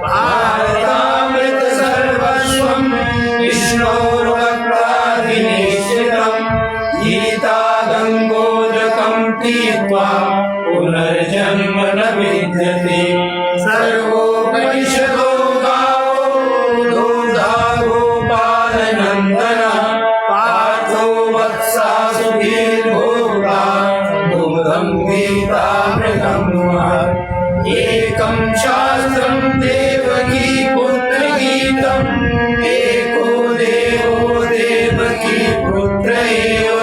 भारतामृत सर्वस्वं विष्णोर्वक्त्रादिनिश्चितं गीता गङ्गोदकं पीत्वा पुनर्जन्म न विद्यते सर्वोपनिषदो गावो दुग्धा गोपालनन्दनः पार्थो वत्सासुधीर्भोक्ता दुग्धं गीतामृतं एकं शास्त्रं देवकी पुत्रगीतम् एको देवो देवकी पुत्र एव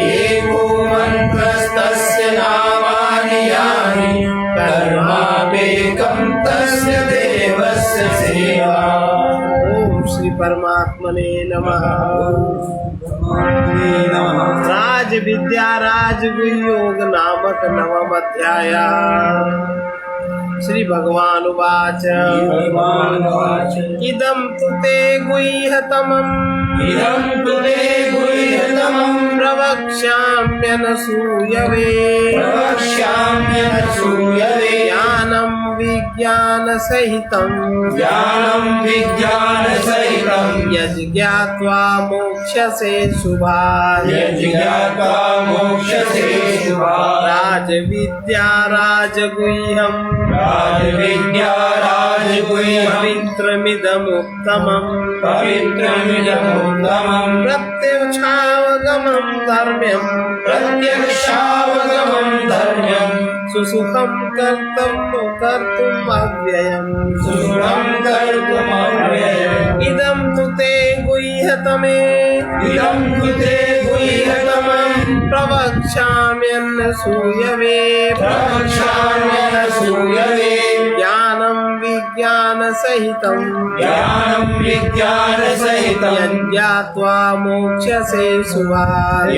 एको मन्त्रस्तस्य नामानि यानि कर्मापेकं तस्य देवस्य सेवा। ओम श्री परमात्मने नमः। राज विद्या राजगुह्य योग नामक नवम अध्याय। श्री भगवान उवाच इदं तु ते गुह्यतमं प्रवक्ष्याम्यनसूयवे ज्ञानं विज्ञानसहितं यज्ञात्वा मोक्ष्यसे शुभात् राजविद्या राजगुह्यं पवित्रमिदमुत्तमं प्रत्यक्षावगमं धर्म्यं सुसुखं कर्तुम् अव्ययम् इदं तु ते गुह्यतमे प्रवक्ष्याम्यनसूयवे ज्ञानं विज्ञानसहितं यज्ञात्वा मोक्ष्यसे शुभात्।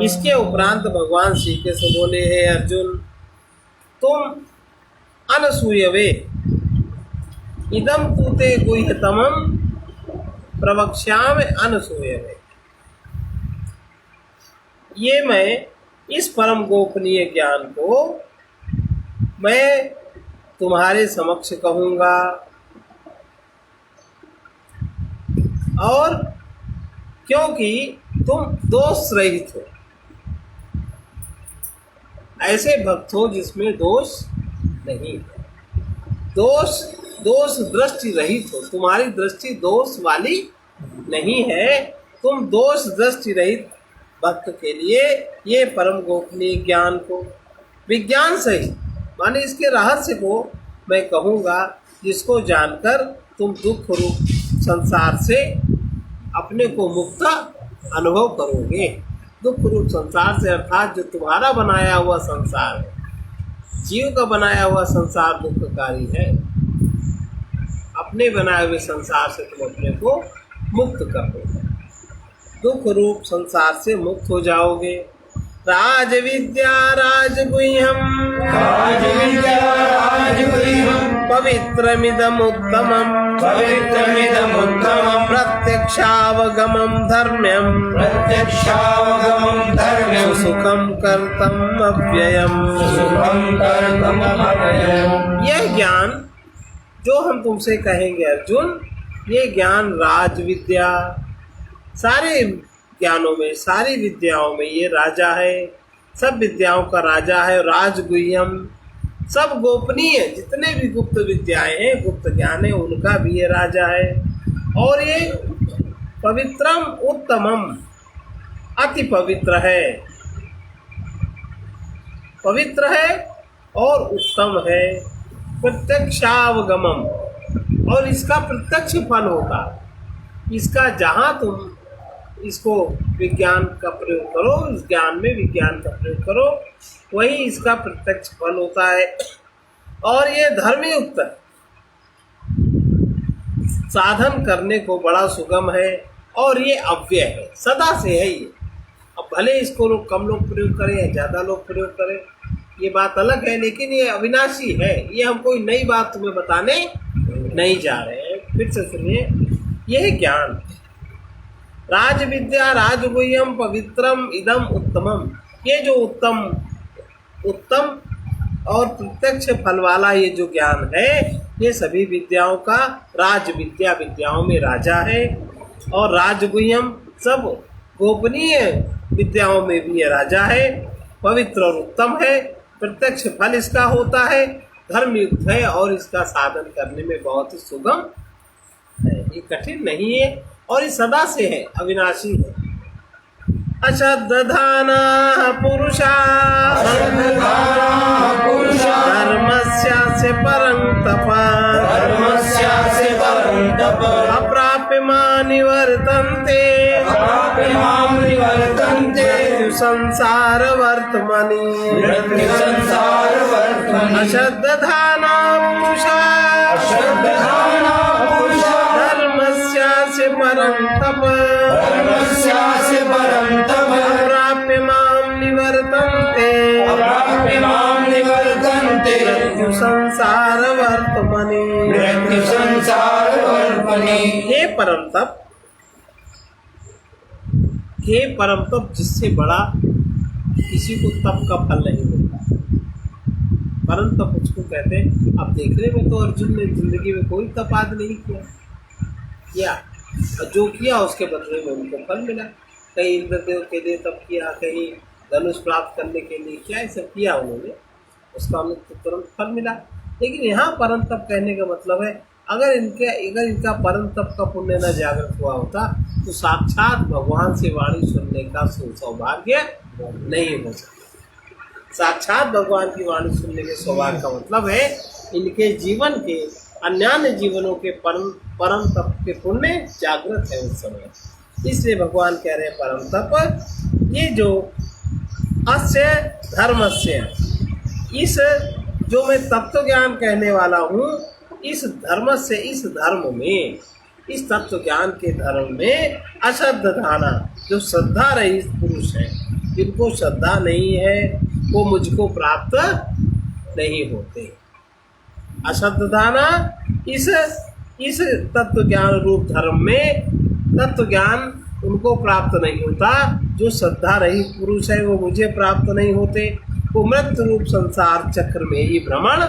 इसके उपरांत भगवान श्री कृष्ण बोले, हे अर्जुन, तुम अनसूयवे इदं तु ते गुह्यतमं प्रवक्ष्यामि अनसूयवे। ये मैं इस परम गोपनीय ज्ञान को मैं तुम्हारे समक्ष कहूँगा और क्योंकि तुम दोष रहित हो, ऐसे भक्त हो जिसमें दोष नहीं है, दोष दृष्टि रहित हो, तुम्हारी दृष्टि दोष वाली नहीं है, तुम दोष दृष्टि रहित भक्त के लिए ये परम गोपनीय ज्ञान को विज्ञान सहित माने इसके रहस्य को मैं कहूँगा, जिसको जानकर तुम दुख रूप संसार से अपने को मुक्त अनुभव करोगे। दुख रूप संसार से अर्थात जो तुम्हारा बनाया हुआ संसार है, जीव का बनाया हुआ संसार दुखकारी है। अपने बनाए हुए संसार से तुम अपने को मुक्त करोगे, दुख रूप संसार से मुक्त हो जाओगे। राज विद्या राजगुह्यं पवित्रमिदमुत्तमं प्रत्यक्षावगमं धर्म्यं सुखं कर्तुम् अव्ययम्। यह ज्ञान जो हम तुमसे कहेंगे अर्जुन, ये ज्ञान राज विद्या, सारे ज्ञानों में, सारी विद्याओं में ये राजा है, सब विद्याओं का राजा है। राजगुह्यम, सब गोपनीय जितने भी गुप्त विद्याएं हैं, गुप्त ज्ञान है, उनका भी ये राजा है। और ये पवित्रम उत्तमम, अति पवित्र है, पवित्र है और उत्तम है। प्रत्यक्षावगमम, और इसका प्रत्यक्ष फल होगा। इसका जहाँ तुम इसको विज्ञान का प्रयोग करो, इस ज्ञान में विज्ञान का प्रयोग करो, वही इसका प्रत्यक्ष फल होता है। और ये धर्मयुक्त साधन करने को बड़ा सुगम है और ये अव्यय है, सदा से है ये। अब भले इसको लोग कम लोग प्रयोग करें या ज़्यादा लोग प्रयोग करें, ये बात अलग है, लेकिन ये अविनाशी है। ये हम कोई नई बात तुम्हें बताने नहीं जा रहे हैं। फिर से सुनिए, यह ज्ञान राज विद्या राजगुह्यम पवित्रम इदम उत्तमम, ये जो उत्तम और प्रत्यक्ष फल वाला ये जो ज्ञान है, ये सभी विद्याओं का राज विद्या, विद्याओं में राजा है। और राजगुह्यम, सब गोपनीय विद्याओं में भी ये राजा है। पवित्र और उत्तम है, प्रत्यक्ष फल इसका होता है, धर्मयुक्त है और इसका साधन करने में बहुत ही सुगम है। ये कठिन नहीं है और ये सदा से है, अविनाशी है। अश्रद्धाना पुरुषा धर्मस्यास्य परं तपः अप्राप्य मां निवर्तन्ते संसार वर्तमनि। अश्रद्धाना पुरुषा धर्मस्यास्य परं तपः अप्राप्य मां निवर्तन्ते संसार वर्तमनि। हे परम तप, हे परम तप, जिससे बड़ा किसी को तप का फल नहीं मिलता। परम तप उसको कहते हैं। अब देखने में तो अर्जुन ने जिंदगी में कोई तप आदि नहीं किया, और जो किया उसके बदले में उनको फल मिला। कहीं इंद्रदेव के लिए तप किया, कहीं धनुष प्राप्त करने के लिए किया, ये सब किया उन्होंने, उसका उन्हें तुरंत फल मिला। लेकिन यहाँ परम तप कहने का मतलब है, अगर इनका परम तप का पुण्य न जागृत हुआ होता तो साक्षात भगवान से वाणी सुनने का सौभाग्य नहीं हो सकता। साक्षात भगवान की वाणी सुनने के सौभाग्य का मतलब है इनके जीवन के अन्य जीवनों के परम तप के पुण्य जागृत है उस समय। इसलिए भगवान कह रहे हैं परम तप, ये जो अस्य धर्मस्य, इस जो मैं तत्व ज्ञान कहने वाला हूँ, इस धर्म से, इस धर्म में, इस तत्व ज्ञान के धर्म में अश्रद्धाना, जो श्रद्धा रहित पुरुष है, जिनको श्रद्धा नहीं है, वो मुझको प्राप्त नहीं होते। अश्रद्धाना, इस तत्व ज्ञान रूप धर्म में तत्व ज्ञान उनको प्राप्त नहीं होता। जो श्रद्धा रहित पुरुष है वो मुझे प्राप्त नहीं होते, वो मृत्यु रूप संसार चक्र में ही भ्रमण।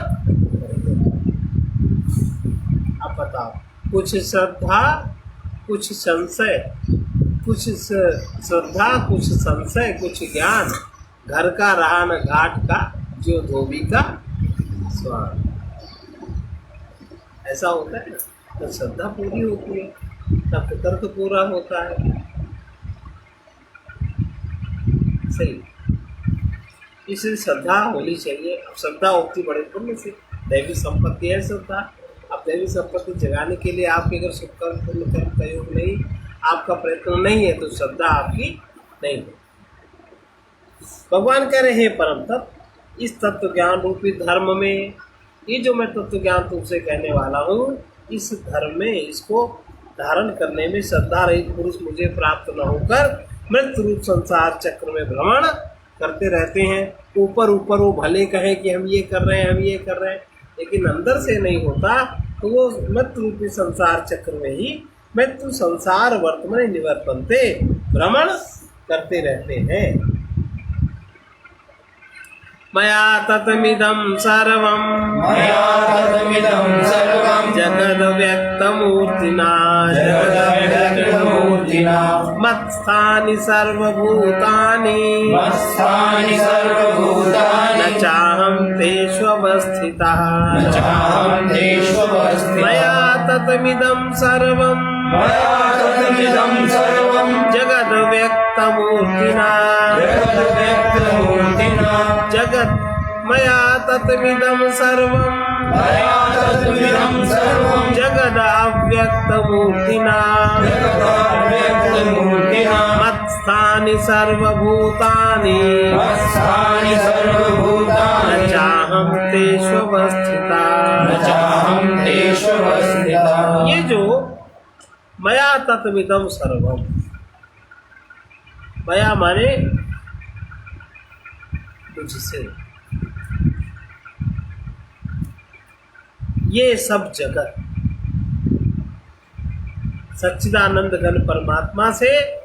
अब बताओ, कुछ श्रद्धा कुछ संशय, कुछ श्रद्धा कुछ संशय कुछ ज्ञान, घर का रहा न घाट का, जो धोबी का स्वान। ऐसा होता है ना, तो श्रद्धा पूरी होती है, तब तर्क पूरा होता है। सही, इसलिए श्रद्धा होनी चाहिए। अब श्रद्धा होती बड़े पुण्य से, दैवी संपत्ति है श्रद्धा। अब दैवी संपत्ति जगाने के लिए आपके अगर सुखकर्म पुण्य कर्म का योग नहीं, आपका प्रयत्न नहीं है, तो श्रद्धा आपकी नहीं है। भगवान कह रहे हैं परम तप, इस तत्व ज्ञान रूपी धर्म में, ये जो मैं तत्व ज्ञान तुमसे कहने वाला हूँ, इस धर्म में, इसको धारण करने में श्रद्धा रहित पुरुष मुझे प्राप्त न होकर मृत्यु रूप संसार चक्र में भ्रमण करते रहते हैं। ऊपर ऊपर वो भले कहें कि हम ये कर रहे हैं, हम ये कर रहे हैं, लेकिन अंदर से नहीं होता, तो वो मृत्यु रूपी संसार चक्र में ही, मृत्यु संसार वर्तमान निवर्तन्ते, भ्रमण करते रहते हैं। मया ततमिदं सर्वं जगद व्यक्तमूर्तिना मत्स्थानि सर्वभूतानि न चाहं तेष्वस्थितः। मया ततमिदं सर्वं जगद व्यक्तमूर्तिना, जगत मया तत्मिदं सर्वं मया तद्विदं सर्वं जगदव्यक्तमूर्तिना जगदव्यक्तमूर्तिना मत्स्थानि सर्वभूतानि मत्स्थानि न सर्वभूतानि चाहं तेष्वस्थिता। न चाहं तेष्वस्थिता। ये जो मया तत्मिदं सर्वम, मया माने मुझसे, ये सब जगत सच्चिदानंद घन परमात्मा से,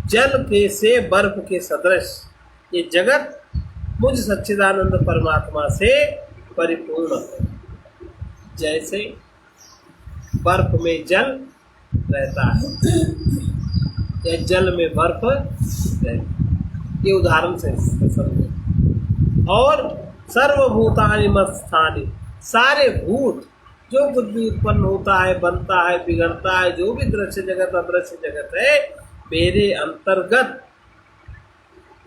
जल के से बर्फ के सदृश ये जगत मुझ सच्चिदानंद परमात्मा से परिपूर्ण है। जैसे बर्फ में जल रहता है या जल में बर्फ रहती है, ये उदाहरण से समझे। और सर्वभूतानि मत्स्थानि, सारे भूत जो कुछ भी उत्पन्न होता है, बनता है, बिगड़ता है, जो भी दृश्य जगत अदृश्य जगत है, मेरे अंतर्गत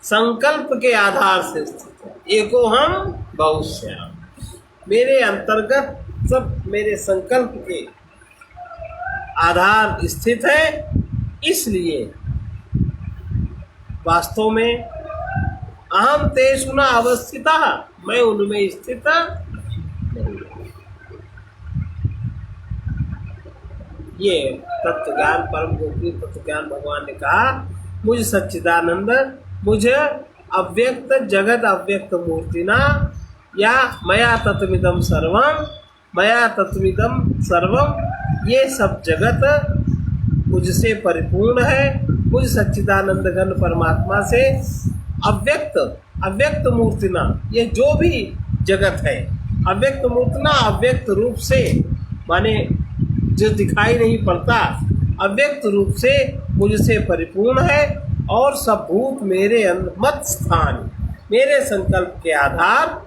संकल्प के आधार से स्थित है। एको हम बहुश्याम, मेरे अंतर्गत सब मेरे संकल्प के आधार स्थित है। इसलिए वास्तव में अहम तेषु न अवस्थितः, मैं उनमें स्थित नहीं। ये तत्व ज्ञान, परम गोपनीय तत्व ज्ञान भगवान ने कहा, मुझ सच्चिदानंद, मुझे अव्यक्त जगत अव्यक्त मूर्तिना, या मया तत्मिदं सर्वम, मया तत्मिदं सर्वम, ये सब जगत मुझसे परिपूर्ण है। मुझ सच्चिदानंद घन परमात्मा से अव्यक्त अव्यक्त मूर्तिना, ये जो भी जगत है अव्यक्त मूर्तिना, अव्यक्त रूप से माने जो दिखाई नहीं पड़ता, अव्यक्त रूप से मुझसे परिपूर्ण है। और सब भूत मेरे मत स्थान, मेरे संकल्प के आधार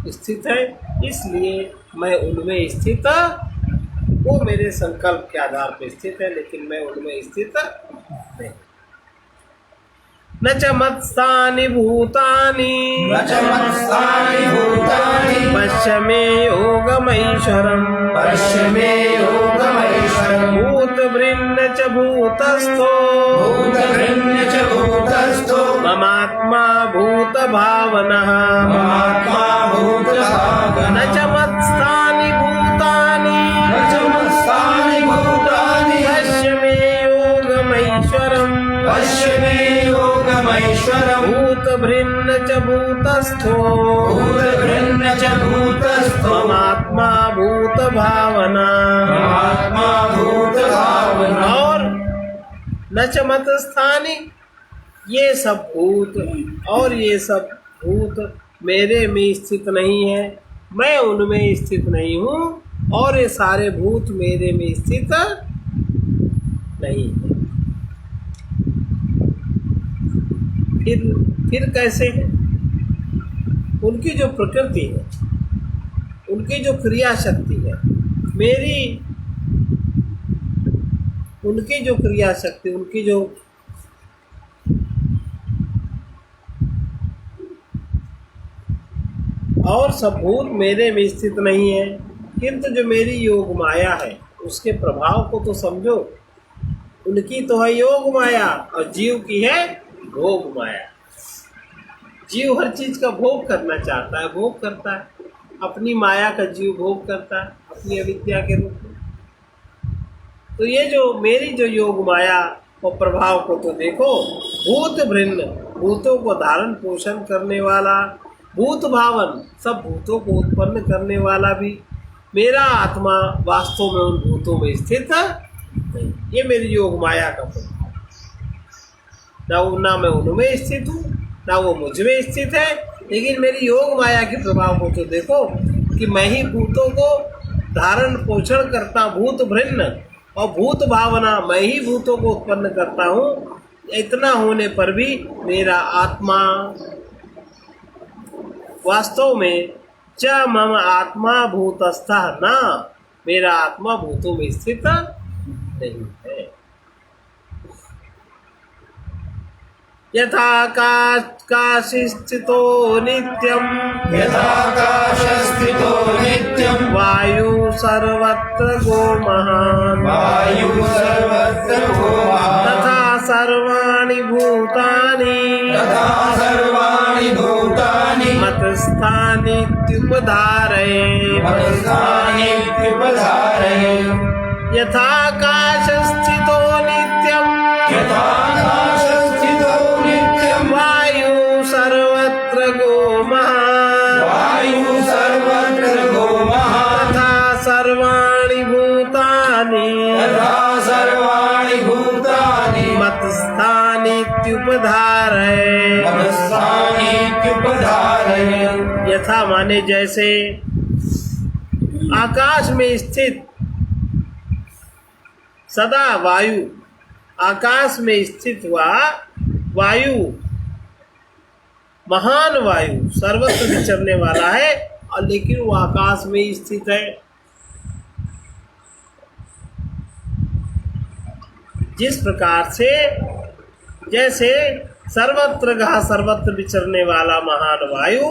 स्थित है। इसलिए मैं उनमें स्थित, वो मेरे संकल्प के आधार पर स्थित है, लेकिन मैं उनमें स्थित नहीं। न च मत्स्थानि भूतानि न च मत्स्थानि भूतानि पश्य मे योगमैश्वरम् पश्य मे योगमैश्वरम् भूतभृन्न च भूतस्थो भूतभृन्न च भूतस्थो ममात्मा भूतभावनः ममात्मा भूतभावनः न च मत्स्थानि भूतानि न च मत्स्थानि भूतानि पश्य मे योगमैश्वरम् पश्य मे योगमैश्वरम् भूतभृन्न च भूतस्थो भूतभृन्न च भूतस्थो ममात्मा भूतभावना। ममात्मा भूतभावनः। और न च मतस्थानि, ये सब भूत और ये सब भूत मेरे में स्थित नहीं है, मैं उनमें स्थित नहीं हूँ, और ये सारे भूत मेरे में स्थित नहीं है। फिर कैसे है? उनकी जो प्रकृति है, उनकी जो क्रिया शक्ति है, मेरी उनकी जो क्रिया शक्ति, उनकी जो और सब भूत मेरे में स्थित नहीं है, किंतु जो मेरी योग माया है उसके प्रभाव को तो समझो। उनकी तो है योग माया और जीव की है भोग माया। जीव हर चीज का भोग करना चाहता है, भोग करता है, अपनी माया का जीव भोग करता है अपनी अविद्या के रूप में। तो ये जो मेरी जो योग माया और प्रभाव को तो देखो, भूत भृन्न, भूतों को धारण पोषण करने वाला, भूत भावन, सब भूतों को उत्पन्न करने वाला भी मेरा आत्मा वास्तव में उन भूतों में स्थित नहीं। ये मेरी योग माया का प्रभाव, ना मैं उनमें स्थित हूँ ना वो मुझ में स्थित है। लेकिन मेरी योग माया के प्रभाव को तो देखो कि मैं ही भूतों को धारण पोषण करता, भूत भृन्न और भूत भावना, मैं ही भूतों को उत्पन्न करता हूँ। इतना होने पर भी मेरा आत्मा वास्तव में च मम आत्मा भूतस्थः न, मेरा आत्मा भूतों में स्थित नहीं है। यथाकाशस्थितो नित्यं यथाकाशस्थितो नित्यं वायु सर्वत्र गो महान् वायु सर्वत्र भूमान् तथा सर्वाणि भूतानि तथा सर्वाणि भूतानि मतस्थानीत्युपधारये मत्स्थानीत्युपधारये यथाकाशस्थितो नित्यं यथाकाशस्थितो नित्यं वायु सर्वत्र गो महान् वायु सर्वत्र गो महान् तथा सर्वाणि भूतानि तथा सर्वाणि भूतानि मतस्थानीत्युपधारये मत्स्थानीत्युपधारये यथा माने जैसे आकाश में स्थित सदा वायु, आकाश में स्थित हुआ वायु, महान वायु सर्वत्र विचरने वाला है और लेकिन वो आकाश में ही स्थित है। जिस प्रकार से जैसे सर्वत्र गहा सर्वत्र विचरने वाला महान वायु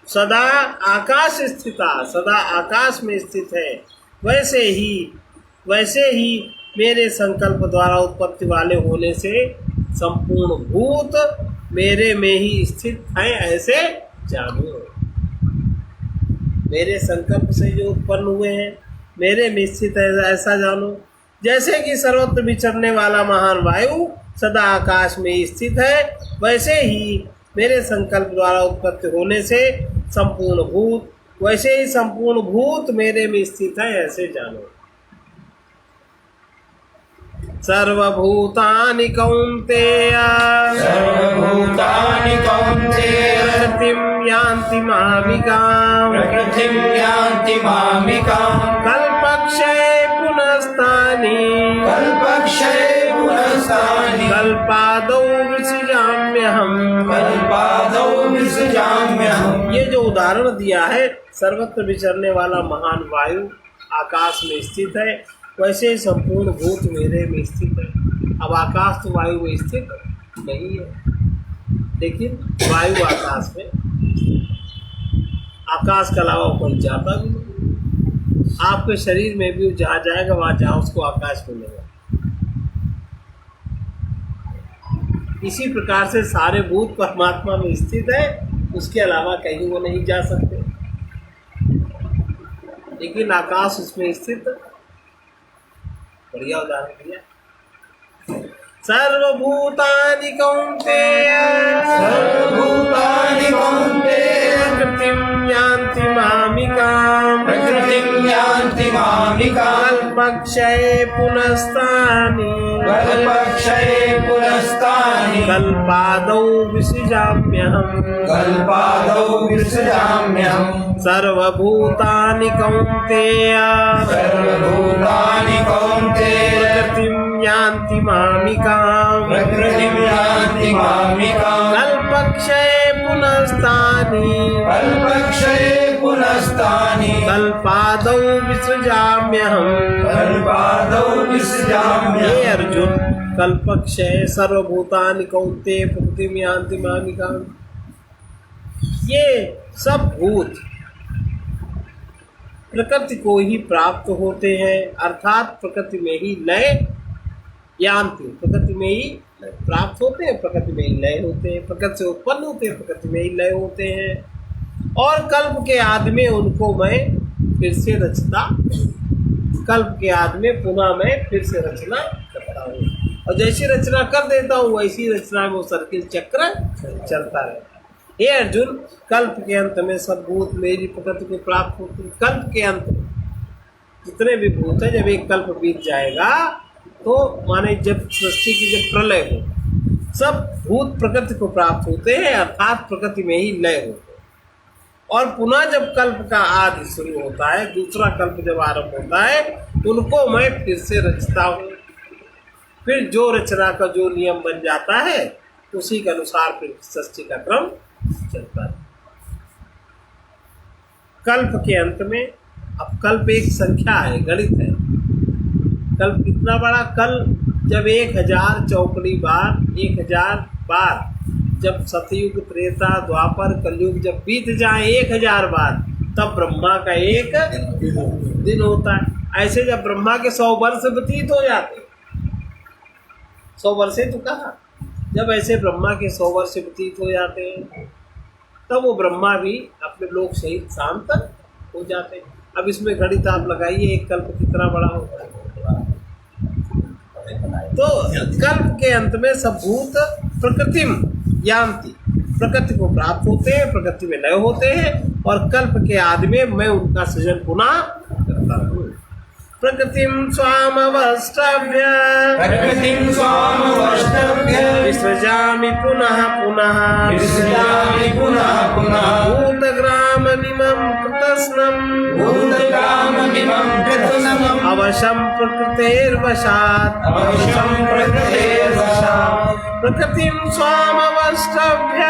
सदा आकाश स्थिता, सदा आकाश में स्थित है, वैसे ही मेरे संकल्प द्वारा उत्पत्ति वाले होने से संपूर्ण भूत मेरे में ही स्थित हैं, ऐसे जानो। मेरे संकल्प से जो उत्पन्न हुए हैं मेरे में स्थित है, ऐसा जानो। जैसे कि सर्वत्र विचरने वाला महान वायु सदा आकाश में स्थित है, वैसे ही मेरे संकल्प द्वारा उत्पत्ति होने से संपूर्ण भूत, वैसे ही संपूर्ण भूत मेरे में स्थित है, ऐसे जानो। सर्वभूतानि कौन्तेय सर्वभूतानि कौन्तेय प्रकृतिं यान्ति मामिकाम् प्रकृतिं यान्ति मामिकाम् कल्पक्षये पुनस्तानि कल्पक्षये पुनस्तानि कल्पादौ विसृजाम्यहम्। कल्पादौ विसृजाम्यहम्। ये जो उदाहरण दिया है, सर्वत्र विचरने वाला महान वायु आकाश में स्थित है, वैसे ही संपूर्ण भूत मेरे में स्थित है। अब आकाश तो वायु में स्थित नहीं है, लेकिन वायु आकाश में, आकाश के अलावा कोई जाता भी नहीं। आपके शरीर में भी जहाँ जाएगा वहाँ जहाँ उसको आकाश मिलेगा। इसी प्रकार से सारे भूत परमात्मा में स्थित है, उसके अलावा कहीं वो नहीं जा सकते, लेकिन आकाश उसमें स्थित। बढ़िया उदाहरण दिया। सर्वभूतानि कौन्तेय सर्वभूतानि कौन्तेय प्रकृतिं यान्ति मामिकाम् प्रकृतिं यान्ति मामिकाम् कल्पक्षये पुनस्तानि कल्पक्षये पुनस्तानि कल्पादौ विसृजाम्यहम्। कल्पादौ विसृजाम्यहम्। सर्वभूतानि कौन्तेय सर्वभूतानि कौन्तेय प्रकृतिं यान्ति मामिकाम् प्रकृतिं यान्ति मामिकाम् कल्पक्षये पुनस्तानि कल्पक्षये पुनस्तानि कल्पादौ विसृजाम्यहम्। कल्पादौ विसृजाम्यहम्। हे अर्जुन, कल्पक्षय सर्वभूतानि कौन्तेय प्रकृतिं यान्ति मामिकाम्, ये सब भूत प्रकृति को ही प्राप्त होते हैं, अर्थात प्रकृति में ही लय यान्ति, प्रकृति में ही प्राप्त होते हैं, प्रकृति में ही लय होते हैं, प्रकृति से उत्पन्न होते हैं, प्रकृति में ही लय होते हैं। और कल्प के आदि में उनको मैं फिर से रचता, कल्प के आदि में पुनः मैं फिर से रचना करता हूँ, और जैसी रचना कर देता हूँ वैसी रचना में वो सर्किल चक्र चलता रहता है। हे अर्जुन, कल्प के अंत में सब भूत मेरी प्रकृति को प्राप्त होते हैं। कल्प के अंत में जितने भी भूत है, जब एक कल्प बीत जाएगा तो माने जब सृष्टि की जब प्रलय हो, सब भूत प्रकृति को प्राप्त होते हैं, अर्थात प्रकृति में ही लय होते हैं। और पुनः जब कल्प का आदि शुरू होता है, दूसरा कल्प जब आरंभ होता है, उनको मैं फिर से रचता हूँ। फिर जो रचना का जो नियम बन जाता है उसी के अनुसार फिर सृष्टि का क्रम चलता है। कल्प के अंत में, अब कल्प एक संख्या है, गणित है। कल्प कितना बड़ा? कल जब 1000 चौकड़ी बार 1000 बार जब सतयुग, त्रेता, द्वापर, कलयुग जब बीत जाए 1000 बार, तब ब्रह्मा का एक दिन होता है। ऐसे जब ब्रह्मा के 100 वर्ष व्यतीत हो जाते, 100 वर्षे तो कहा, जब ऐसे ब्रह्मा के 100 वर्ष व्यतीत हो जाते हैं, तब वो ब्रह्मा भी अपने लोक सहित शांत हो जाते हैं। अब इसमें गणित आप लगाइए, एक कल्प कितना बड़ा होता है। तो कल्प के अंत में सब भूत प्रकृतिम यान्ति, प्रकृति को प्राप्त होते हैं, प्रकृति में लय होते हैं, और कल्प के आदि में मैं उनका सृजन पुनः करता हूँ। प्रकृतिम स्वामवष्टभ्य प्रकृतिं स्वामवष्टभ्य विसृजामि पुनः पुनः विसृजामि पुनः पुनः भूतग्राममिमं कृतस्नम् भूतग्राममिमं कृतस्नम् अवशं प्रकृतेर्वशात् अवशं प्रकृतेर्वशात् प्रकृतिं स्वामवष्टभ्य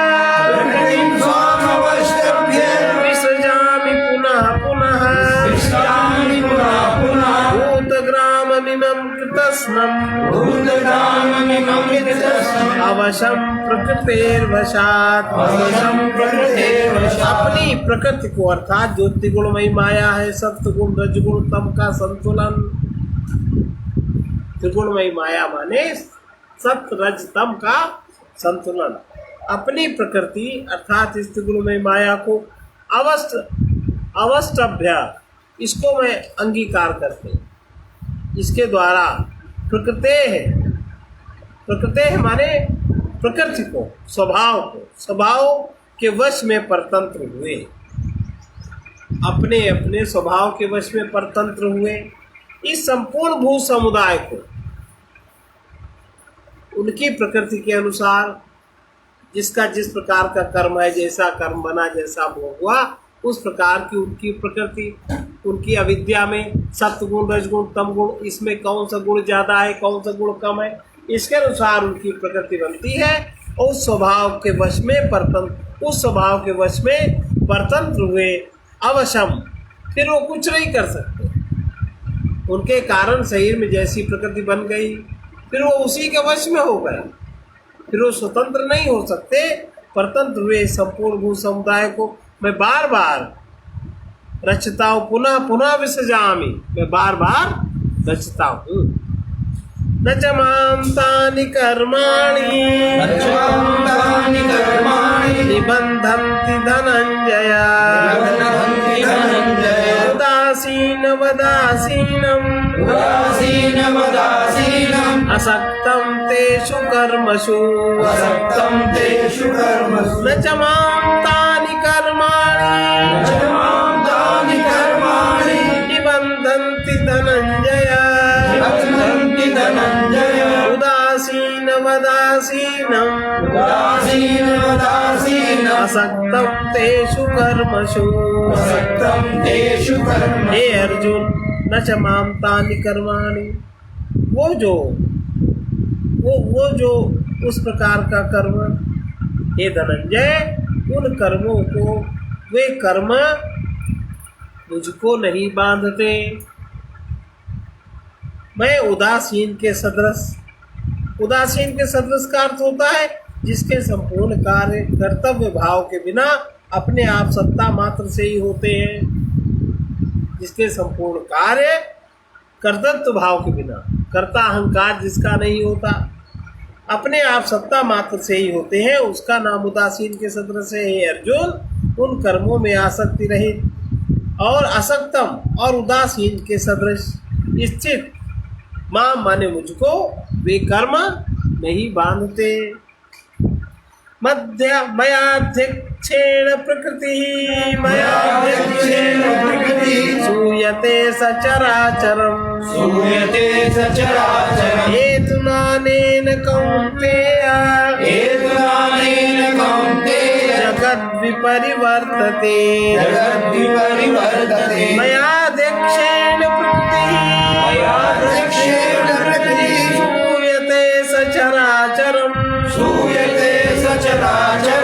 प्रकृतिं स्वामवष्टभ्य विसृजामि पुनः पुनः विसृजामि पुनः पुनः भूतग्राममिमं कृतस्नम् भूतग्राममिमं कृतस्नम् अवशं प्रकृतेर्वशात् अवशं प्रकृतेर्वशात् अपनी प्रकृति को अर्थात जो त्रिगुणमयी माया है, सत्वगुण रजगुण तम का संतुलन। त्रिगुणमयी माया माने सत्व रज तम का संतुलन। अपनी प्रकृति अर्थात इस त्रिगुणमयी माया को अवष्टभ्य, इसको मैं अंगीकार करते, इसके द्वारा प्रकृते माने प्रकृति को, स्वभाव के वश में परतंत्र हुए, अपने अपने स्वभाव के वश में परतंत्र हुए। इस संपूर्ण भू समुदाय को उनकी प्रकृति के अनुसार, जिसका जिस प्रकार का कर्म है, जैसा कर्म बना, जैसा भोग हुआ, उस प्रकार की उनकी प्रकृति, उनकी अविद्या में सत्वगुण रजगुण तम गुण, इसमें कौन सा गुण ज्यादा है, कौन सा गुण कम है, इसके अनुसार उनकी प्रकृति बनती है। और उस स्वभाव के वश में परतंत्र हुए अवशम, फिर वो कुछ नहीं कर सकते। उनके कारण शरीर में जैसी प्रकृति बन गई, फिर वो उसी के वश में हो गए, फिर वो स्वतंत्र नहीं हो सकते, परतंत्र हुए। संपूर्ण भू समुदाय को मैं बार बार रचता हूँ, पुनः पुनः विसृजामि, मैं बार बार रचता हूँ। न च मां तानि कर्माणि निबन्धन्ति धनञ्जय उदासीनवदासीनम् असक्तं तेषु कर्मसु न च मां तानि कर्माणि निबन्धन्ति धनञ्जय उदासीनवदासीनम् असक्तं तेषु कर्मसु। हे अर्जुन, न च मां तानि कर्माणि, वो जो उस प्रकार का कर्म, हे धनंजय, उन कर्मों को, वे कर्म मुझको नहीं बांधते। मैं उदासीन के सदृश का अर्थ होता है जिसके संपूर्ण कार्य कर्तव्य भाव के बिना अपने आप सत्ता मात्र से ही होते हैं, जिसके संपूर्ण कार्य कर्तृत्व भाव के बिना, कर्ता अहंकार जिसका नहीं होता, अपने आप सत्ता मात्र से ही होते हैं, उसका नाम उदासीन के सदृश है। हे अर्जुन, उन कर्मों में आसक्ति रहित और असक्तम और उदासीन के सदृश स्थित मां माने मुझको, वे कर्म नहीं बांधते। मयाध्यक्षेण प्रकृति सूयते सचराचरम् हेतुनानेन कौन्तेय जगद्विपरिवर्तते मयाध्यक्षेण प्रकृति सूयते सचराचरम्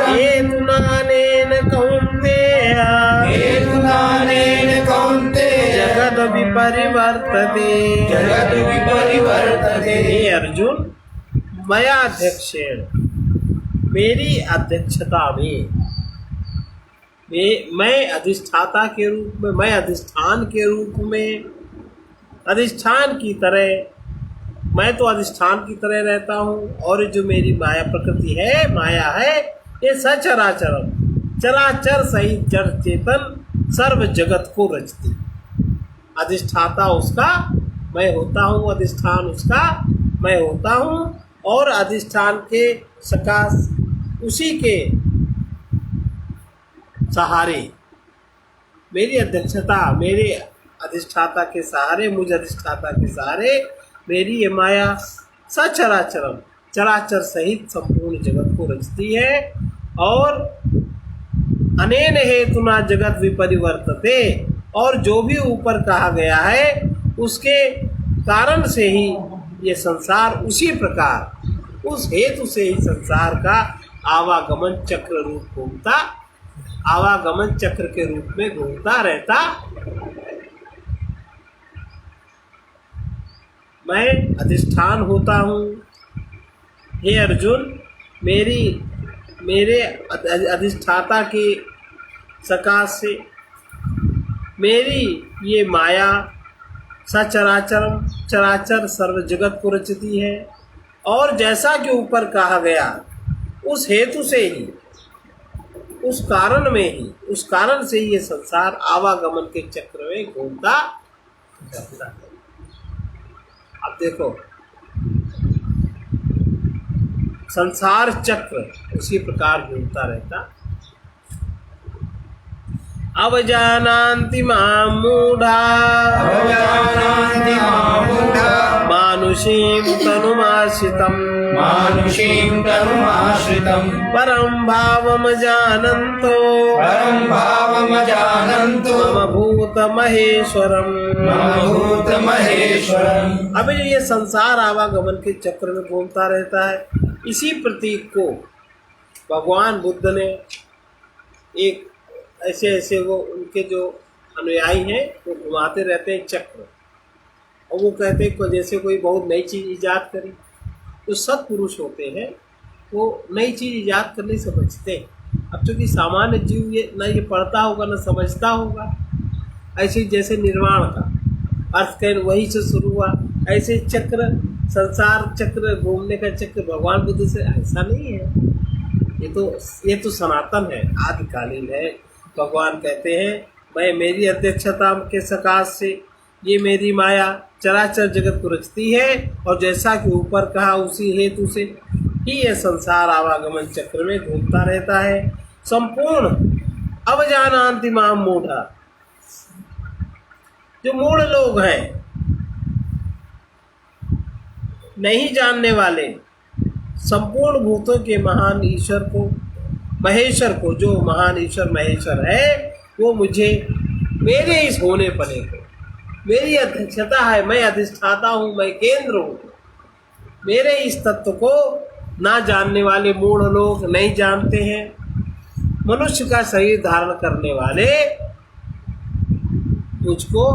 हेतुनानेन कौन्तेय जगद्विपरिवर्तते। हे अर्जुन, मयाध्यक्षेण, मेरी अध्यक्षता में मैं अधिष्ठाता के रूप में, मैं अधिष्ठान के रूप में, अधिष्ठान की तरह, मैं तो अधिष्ठान की तरह रहता हूँ। और जो मेरी माया प्रकृति है, माया है, ये सचराचरम, चराचर सहित जड़ चेतन सर्व जगत को रचती। अधिष्ठाता उसका मैं होता हूँ, अधिष्ठान उसका मैं होता हूँ, और अधिष्ठान के सकाश उसी के सहारे, मेरी अध्यक्षता, मेरे अधिष्ठाता के सहारे, मुझ अधिष्ठाता के सहारे मेरी ये माया सचराचरम, चराचर सहित संपूर्ण जगत को रचती है। और अनेन हेतुना जगत विपरिवर्तते, और जो भी ऊपर कहा गया है उसके कारण से ही ये संसार उसी प्रकार, उस हेतु से ही संसार का आवागमन चक्र रूप घूमता, आवागमन चक्र के रूप में घूमता रहता। मैं अधिष्ठान होता हूँ। हे अर्जुन, मेरे अधिष्ठाता के सकाश से मेरी ये माया सचराचरम, चराचर सर्व जगत को रचती है। और जैसा कि ऊपर कहा गया, उस हेतु से ही, उस कारण में ही, उस कारण से ही ये संसार आवागमन के चक्र में घूमता रहता है। अब देखो, संसार चक्र उसी प्रकार घूमता रहता। अवजानान्ति मां मूढ़ा, अवजानान्ति मां मूढ़ा, मानुषीं तनुमाश्रितम्, मानुषीं तनुमाश्रितम्, परं भावमजानन्तो, परं भावमजानन्तो, मम भूतमहेश्वरम्, मम भूतमहेश्वरम्। अभी ये संसार आवागमन के चक्र में घूमता रहता है। इसी प्रतीक को भगवान बुद्ध ने एक ऐसे वो उनके जो अनुयायी हैं वो घुमाते रहते हैं चक्र, और वो कहते हैं कि जैसे कोई बहुत नई चीज़ ईजाद करी। जो सत्पुरुष होते हैं वो नई चीज़ ईजाद करने से बचते हैं। अब चूँकि सामान्य जीव ये न ये पढ़ता होगा न समझता होगा, ऐसे जैसे निर्वाण का अर्थ कह वहीं से शुरू हुआ, ऐसे चक्र, संसार चक्र, घूमने का चक्र भगवान बुद्ध से ऐसा नहीं है। ये तो सनातन है, आदिकालीन है। भगवान कहते हैं मैं, मेरी अध्यक्षता के सकाश से ये मेरी माया चराचर जगत को रचती है, और जैसा कि ऊपर कहा उसी हेतु से ही यह संसार आवागमन चक्र में घूमता रहता है। संपूर्ण अवजानान्ति मां मूढ़ा, जो मूढ़ लोग हैं, नहीं जानने वाले, संपूर्ण भूतों के महान ईश्वर को, महेश्वर को, जो महान ईश्वर महेश्वर है, वो मुझे, मेरे इस होने पने को, मेरी अध्यक्षता है, मैं अधिष्ठाता हूँ, मैं केंद्र हूँ, मेरे इस तत्व को ना जानने वाले मूढ़ लोग नहीं जानते हैं। मनुष्य का शरीर धारण करने वाले मुझको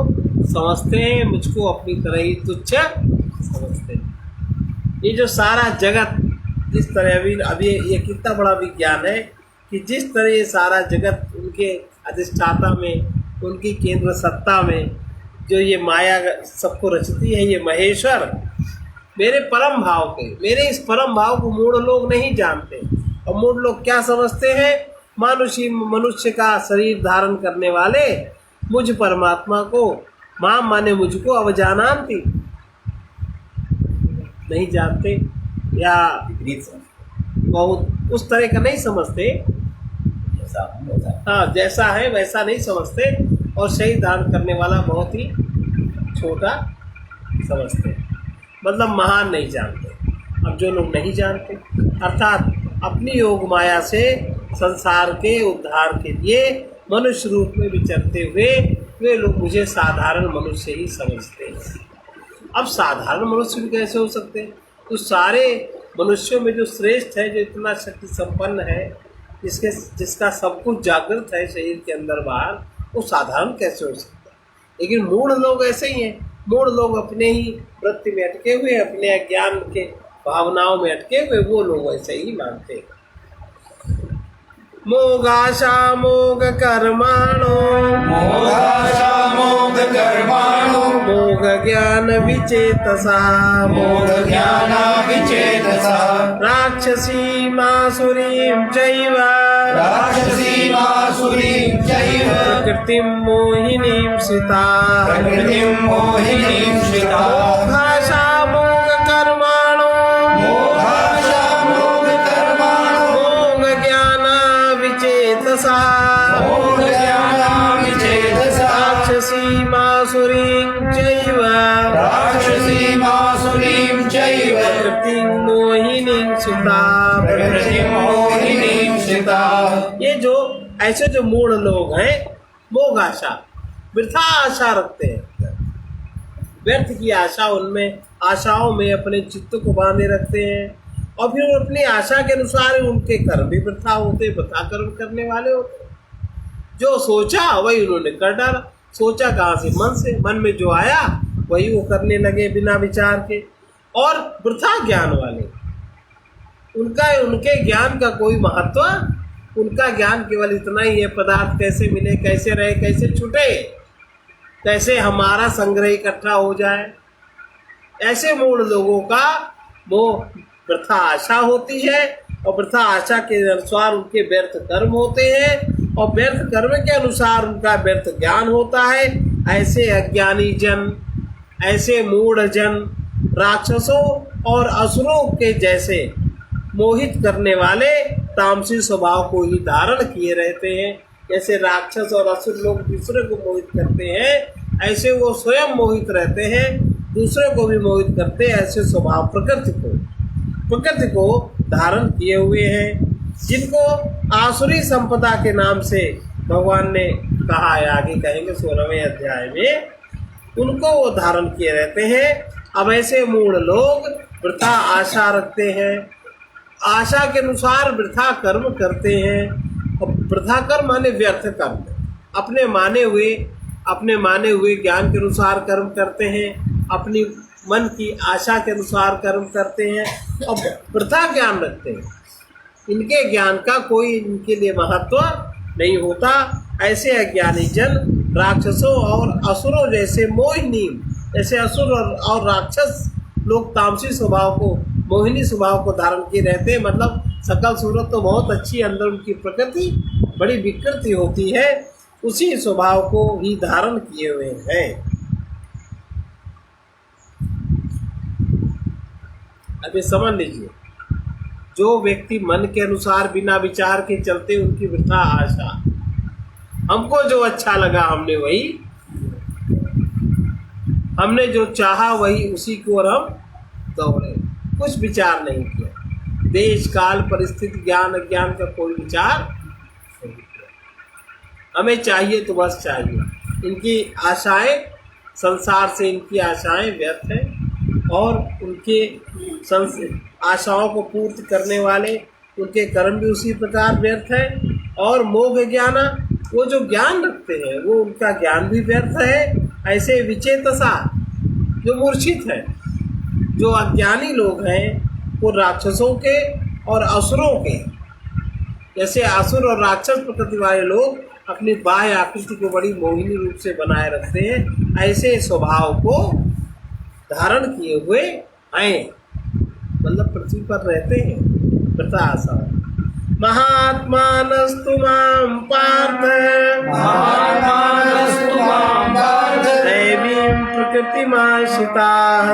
समझते हैं, मुझको अपनी तरह ही तुच्छ समझते हैं। ये जो सारा जगत, जिस तरह अभी ये कितना बड़ा विज्ञान है कि जिस तरह ये सारा जगत उनके अधिष्ठाता में, उनकी केंद्र सत्ता में जो ये माया सबको रचती है, ये महेश्वर मेरे परम भाव के, मेरे इस परम भाव को मूढ़ लोग नहीं जानते। और मूढ़ लोग क्या समझते हैं? मनुष्य का शरीर धारण करने वाले मुझ परमात्मा को, मां माने मुझको, अवजानान्ति नहीं जानते, या बहुत उस तरह का नहीं समझते। हाँ, जैसा है वैसा नहीं समझते, और शरीर धारण करने वाला बहुत ही छोटा समझते, मतलब महान नहीं जानते। अब जो लोग नहीं जानते, अर्थात अपनी योग माया से संसार के उद्धार के लिए मनुष्य रूप में विचरते हुए वे लोग मुझे साधारण मनुष्य ही समझते हैं। अब साधारण मनुष्य भी कैसे हो सकते हैं? तो सारे मनुष्यों में जो श्रेष्ठ है, जो इतना शक्ति संपन्न है, जिसका सब कुछ जागृत है शरीर के अंदर बाहर, वो साधारण कैसे हो सकता है? लेकिन मूढ़ लोग ऐसे ही हैं। मूढ़ लोग अपने ही वृत्ति में अटके हुए, अपने अज्ञान के भावनाओं में अटके हुए, वो लोग ऐसे ही मानते हैं। मोगाशा मोग कर्माणो मोहाशा मोघ कर्माणो मोग ज्ञान विचेतसा मोघ ज्ञाना विचेतसा राक्षसी मासुरीं चैव राक्षसीमासुरीं चैव प्रकृतिं मोहिनीं श्रिता प्रकृतिं मोहिनीं श्रिता मोगाशा मोग कर्माणो मोहाशा मोघ कर्माणो मोग ज्ञान विचेतसा मोघ ज्ञाना विचेतसा राक्षसी मासुरीं चैव राक्षसीमासुरीं चैव प्रकृतिं मोहिनीं श्रिता प्रकृतिं मोहिनीं श्रिता ये जो ऐसे जो मूढ़ लोग हैं मोह आशा वृथा आशा रखते हैं, व्यर्थ की आशा उनमें आशाओं में अपने चित्त को बांधे रखते हैं और फिर अपनी आशा के अनुसार उनके कर्म भी वृथा होते, वृथा कर्म करने वाले होते। जो सोचा वही उन्होंने कर डाला, सोचा कहाँ से, मन में जो आया वही वो करने लगे बिना विचार के। और वृथा ज्ञान वाले, उनके ज्ञान का कोई महत्व, उनका ज्ञान केवल इतना ही है, पदार्थ कैसे मिले, कैसे रहे, कैसे छूटे, कैसे हमारा संग्रह इकट्ठा हो जाए। ऐसे मूढ़ लोगों का वो वृथा आशा होती है और वृथा आशा के अनुसार उनके व्यर्थ कर्म होते हैं और व्यर्थ कर्म के अनुसार उनका व्यर्थ ज्ञान होता है। ऐसे अज्ञानी जन, ऐसे मूढ़ जन राक्षसों और असुरों के जैसे मोहित करने वाले तामसी स्वभाव को ही धारण किए रहते हैं। जैसे राक्षस और असुर लोग दूसरे को मोहित करते हैं, ऐसे वो स्वयं मोहित रहते हैं, दूसरे को भी मोहित करते हैं। ऐसे स्वभाव प्रकृति को धारण किए हुए हैं, जिनको आसुरी संपदा के नाम से भगवान ने कहा है, आगे कहेंगे 16वें अध्याय में, उनको वो धारण किए रहते हैं। अब ऐसे मूढ़ लोग वृथा आशा रखते हैं, आशा के अनुसार वृथा कर्म करते हैं। और वृथा कर्म माने व्यर्थ कर्म, अपने माने हुए ज्ञान के अनुसार कर्म करते हैं, अपनी मन की आशा के अनुसार कर्म करते हैं और वृथा ज्ञान रखते हैं। इनके ज्ञान का कोई इनके लिए महत्व नहीं होता। ऐसे अज्ञानी जन राक्षसों और असुरों जैसे मोहिनी, जैसे असुर और राक्षस लोग तामसी स्वभाव को, मोहिनी स्वभाव को धारण किए रहते हैं। मतलब सकल सूरत तो बहुत अच्छी, अंदर उनकी प्रकृति बड़ी विकृति होती है, उसी स्वभाव को ही धारण किए हुए हैं। अभी समझ लीजिए, जो व्यक्ति मन के अनुसार बिना विचार के चलते, उनकी वृथा आशा, हमको जो अच्छा लगा हमने जो चाहा वही, उसी की ओर हम दौड़े, कुछ विचार नहीं किया। देश काल परिस्थिति ज्ञान अज्ञान का कोई विचार नहीं किया। हमें चाहिए तो बस चाहिए। इनकी आशाएं, संसार से इनकी आशाएं व्यर्थ हैं और उनके आशाओं को पूर्ति करने वाले उनके कर्म भी उसी प्रकार व्यर्थ है। और मोह ज्ञान, वो जो ज्ञान रखते हैं वो उनका ज्ञान भी व्यर्थ है। ऐसे विचेतसा, जो मूर्छित है, जो अज्ञानी लोग हैं, वो राक्षसों के और असुरों के, जैसे असुर और राक्षस प्रकृति वाले लोग अपनी बाह्य आकृति को बड़ी मोहिनी रूप से बनाए रखते हैं, ऐसे स्वभाव को धारण किए हुए हैं, मतलब पृथ्वी पर रहते हैं। वृथा आशा। महात्मानस्तु मां पार्थ दैवीं प्रकृतिमाश्रिताः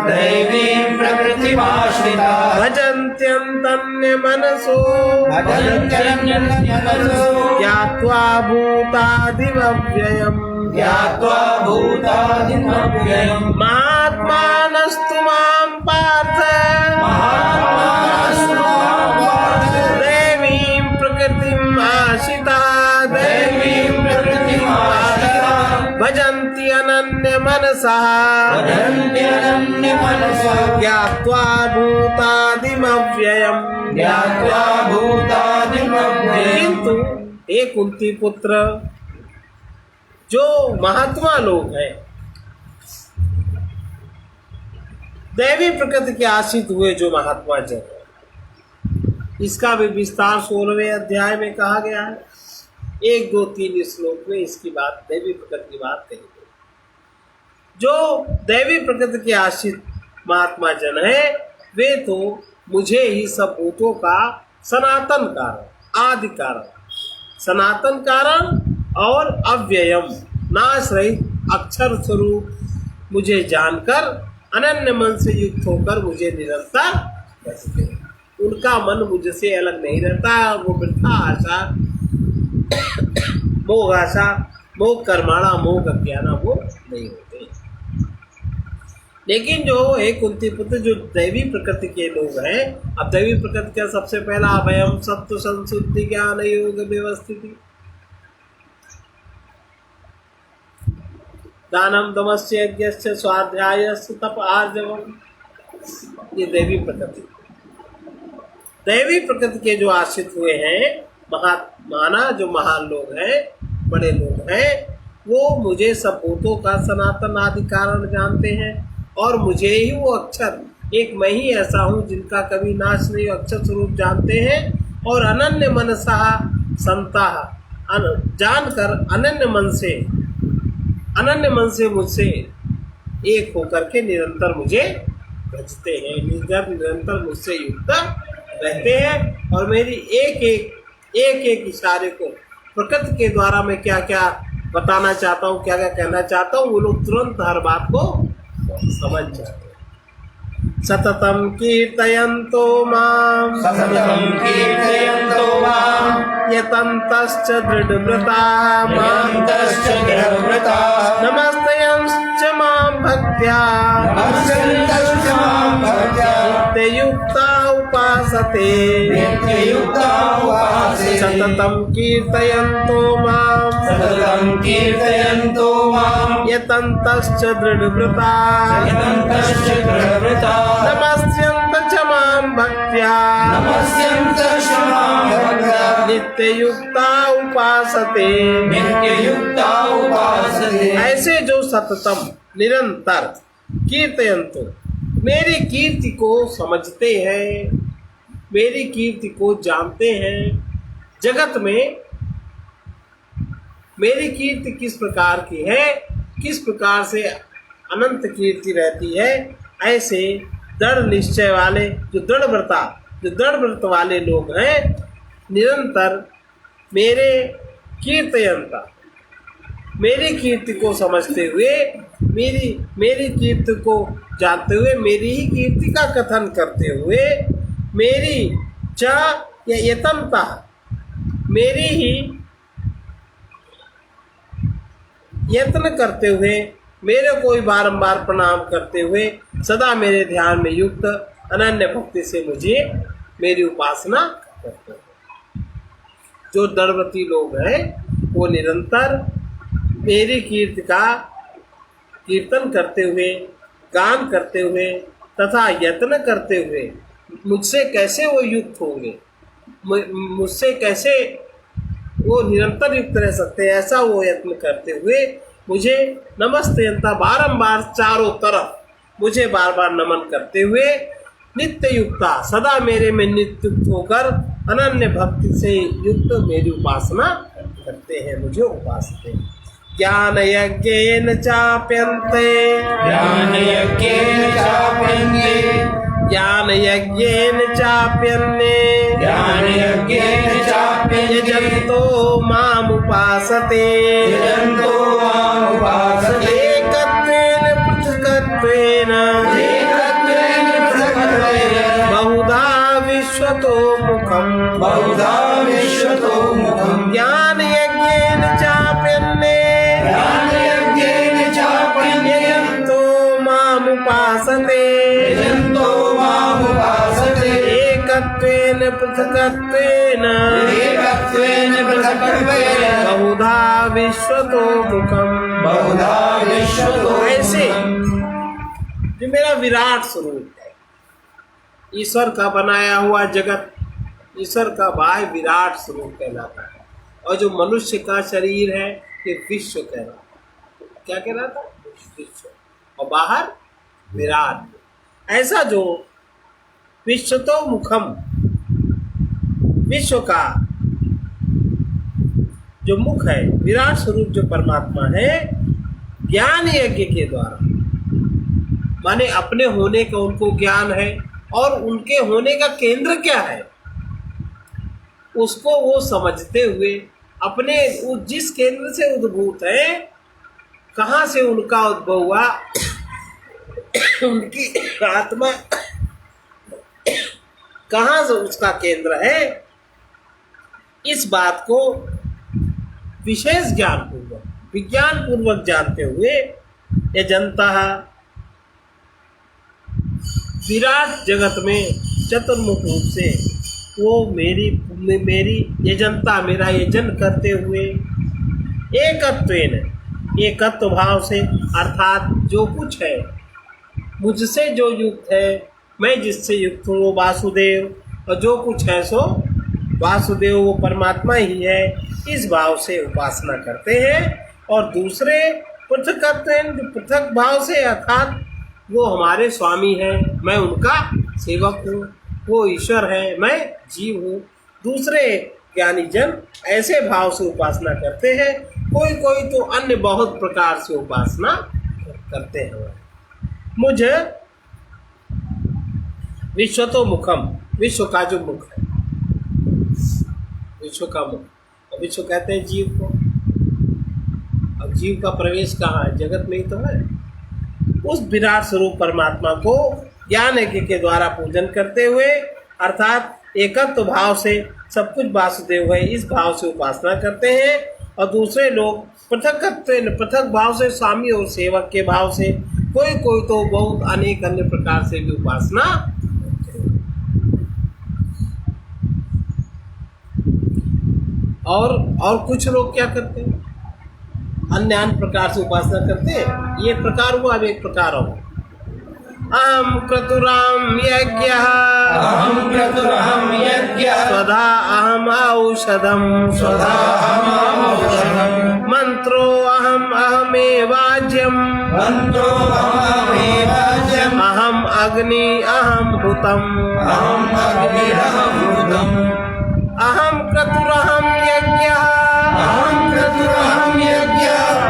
भजन्त्यन्तन्यमनसो ज्ञात्वा भूतादिमव्ययम् महात्मानस्तु मां पार्थ दैवीं प्रकृतिम् आश्रिताः भजन्ति अनन्यमनसः ज्ञात्वा भूतादिमव्ययम्। किंतु हे कुंती पुत्र, जो महात्मा लोग हैं, दैवी प्रकृति के आश्रित हुए जो महात्मा जन, इसका भी विस्तार 16वें अध्याय में कहा गया है। 1, 2, 3 श्लोक में इसकी बात, दैवी प्रकृति की बात कही गई। जो दैवी प्रकृति के आश्रित महात्मा जन है वे तो मुझे ही सब भूतों का सनातन कारण, आदि कारण, सनातन कारण और अव्ययम नाश रहित अक्षर स्वरूप मुझे जानकर अनन्य मन से युक्त होकर मुझे निरंतर भजते हैं। उनका मन मुझसे अलग नहीं रहता है और वो वृथा आशा, मोह आशा, मोह कर्माणा, मोह अज्ञाना वो नहीं होते। लेकिन जो एक कुंती पुत्र जो दैवी प्रकृति के लोग हैं, अब दैवी प्रकृति का सबसे पहला अभयम सत्व संशुद्धि ज्ञान योग व्यवस्थिति, दानम दमस्य यज्ञस्य स्वाध्यायस्य तप आर्जवम, ये दैवी प्रकृति। दैवी प्रकृति के जो आश्रित हुए हैं माना जो महान लोग हैं, बड़े लोग हैं, वो मुझे सब भूतों का सनातन आदि कारण जानते हैं और मुझे ही वो अक्षर, एक मैं ही ऐसा हूँ जिनका कभी नाश नहीं, अक्षर स्वरूप जानते हैं और अनन्य मनसा संता जानकर अनन्य मन से मुझसे एक होकर के निरंतर मुझे भजते हैं, निरंतर मुझसे युक्त रहते हैं और मेरी एक इशारे को प्रकृति के द्वारा मैं क्या क्या बताना चाहता हूँ, क्या क्या कहना चाहता हूँ, वो लोग तुरंत हर बात को समझ जाते हैं। सततम कीर्तयन्तो मां, सततं कीर्तयन्तो मां, यतन्तश्च दृढव्रता यतन्तश्च दृढव्रता, नमस्तयंश्च मां भक्त्या नमस्यन्तश्च मां भक्त्या, नित्ययुक्ता उपासते। नित्ययुक्ता उपासते। सततं कीर्तयन्तो मां, सततं कीर्तयन्तो मां, यतन्तश्च दृढव्रता यतन्तश्च दृढव्रता, नमस्यन्तश्च मां भक्त्या नमस्यन्तश्च मां भक्त्या, नित्ययुक्ता उपासते। नित्ययुक्ता उपासते। ऐसे जो सततम निरंतर कीर्तयन्तो मेरी कीर्ति को समझते हैं, मेरी कीर्ति को जानते हैं, जगत में मेरी कीर्ति किस प्रकार की है, किस प्रकार से अनंत कीर्ति रहती है, ऐसे दृढ़ निश्चय वाले जो दृढ़ व्रत वाले लोग हैं, निरंतर मेरे कीर्तयंता मेरी कीर्ति को समझते हुए, मेरी कीर्ति को जानते हुए, मेरी ही कीर्ति का कथन करते हुए, मेरी च या यतनता मेरी ही यत्न करते हुए, मेरे को ही बारंबार प्रणाम करते हुए, सदा मेरे ध्यान में युक्त अनन्य भक्ति से मुझे मेरी उपासना करते हैं। जो दृढ़व्रती लोग हैं वो निरंतर मेरी कीर्ति का कीर्तन करते हुए, गान करते हुए तथा यत्न करते हुए मुझसे कैसे वो युक्त होंगे, मुझसे कैसे वो निरंतर युक्त रह सकते हैं, ऐसा वो यत्न करते हुए मुझे नमस्तेयंता बारंबार चारों तरफ मुझे बार बार नमन करते हुए, नित्य युक्ता सदा मेरे में नित्य युक्त होकर अनन्य भक्ति से युक्त मेरी उपासना करते हैं, मुझे उपासते हैं। ज्ञान यज्ञेन चाप्यन्ते, ज्ञान यज्ञेन चाप्यन्ते, ज्ञान यज्ञेन चाप्यन्ने, ज्ञान यज्ञेन चाप्यन्ते, यजन्तो मामुपासते, यजन्तो मामुपासते। एकत्वेन पृथक्त्वेन, एकत्वेन पृथक्त्वेन, बहुधा विश्वतो मुखम्, बहुधा विश्वतो मुखम्। ज्ञान यज्ञेन चाप्यन्ने, ज्ञान यज्ञेन चाप्यन्ते, यजन्तो मामुपासते, यजन्तो मामुपासते। एकत्वेन पृथक्त्वेन, एकत्वेन पृथक्त्वेन, बहुधा विश्वतो मुखम्। बहुधा विश्वतो ऐसे मुखम्। जो मेरा विराट स्वरूप है, ईश्वर का बनाया हुआ जगत, ईश्वर का बाह्य विराट स्वरूप कहलाता है, और जो मनुष्य का शरीर है ये विश्व कहलाता है। क्या कहलाता है? विश्व, और बाहर विराट। ऐसा जो विश्वतो मुखम विश्व का जो मुख है, विराट स्वरूप जो परमात्मा है, ज्ञान यज्ञ के द्वारा, माने अपने होने का उनको ज्ञान है और उनके होने का केंद्र क्या है उसको वो समझते हुए अपने जिस केंद्र से उद्भूत है, कहाँ से उनका उद्भव हुआ, उनकी आत्मा कहाँ से उसका केंद्र है, इस बात को विशेष ज्ञान पूर्वक, विज्ञान पूर्वक जानते हुए ये जनता विराट जगत में चतुर्मुख रूप से वो मेरी ये जनता, मेरा यजन करते हुए एकत्व भाव से, अर्थात जो कुछ है मुझसे जो युक्त है, मैं जिससे युक्त हूँ वो वासुदेव, और जो कुछ है सो वासुदेव वो परमात्मा ही है, इस भाव से उपासना करते हैं। और दूसरे पृथक भाव से, अर्थात वो हमारे स्वामी हैं, मैं उनका सेवक हूँ, वो ईश्वर है, मैं जीव हूँ। दूसरे ज्ञानी जन ऐसे भाव से उपासना करते हैं। कोई कोई तो अन्य बहुत प्रकार से उपासना करते हैं। मुझे विश्व तो मुखम, विश्व का जो मुख है, विश्व का मुख, और विश्व कहते हैं जीव को। अब जीव का प्रवेश कहाँ है? जगत में ही तो है। उस विराट स्वरूप परमात्मा को ज्ञान यज्ञ के द्वारा पूजन करते हुए, अर्थात एकत्व भाव से सब कुछ वासुदेव है, इस भाव से उपासना करते हैं। और दूसरे लोग पृथक भाव से, स्वामी और सेवक के भाव से, कोई कोई तो बहुत अनेक अन्य प्रकार से भी उपासना करते हैं। और कुछ लोग क्या करते हैं? अन्य प्रकार से उपासना करते हैं। ये प्रकार हुआ। अब एक प्रकार हो, अहम क्रतुराम यज्ञ, अहम क्रतुरहम यज्ञ, स्वधा अहम औषधम, स्वधा अहम औषधम, मंत्रो अहम अहमेवाज्यम, मंत्रो अहमेवाज्यम, अहम अग्नि अहम हुतम, अहम अग्निरहम भूतम, अहम क्रतुरहम यज्ञ, अहम क्रतुरहम यज्ञ,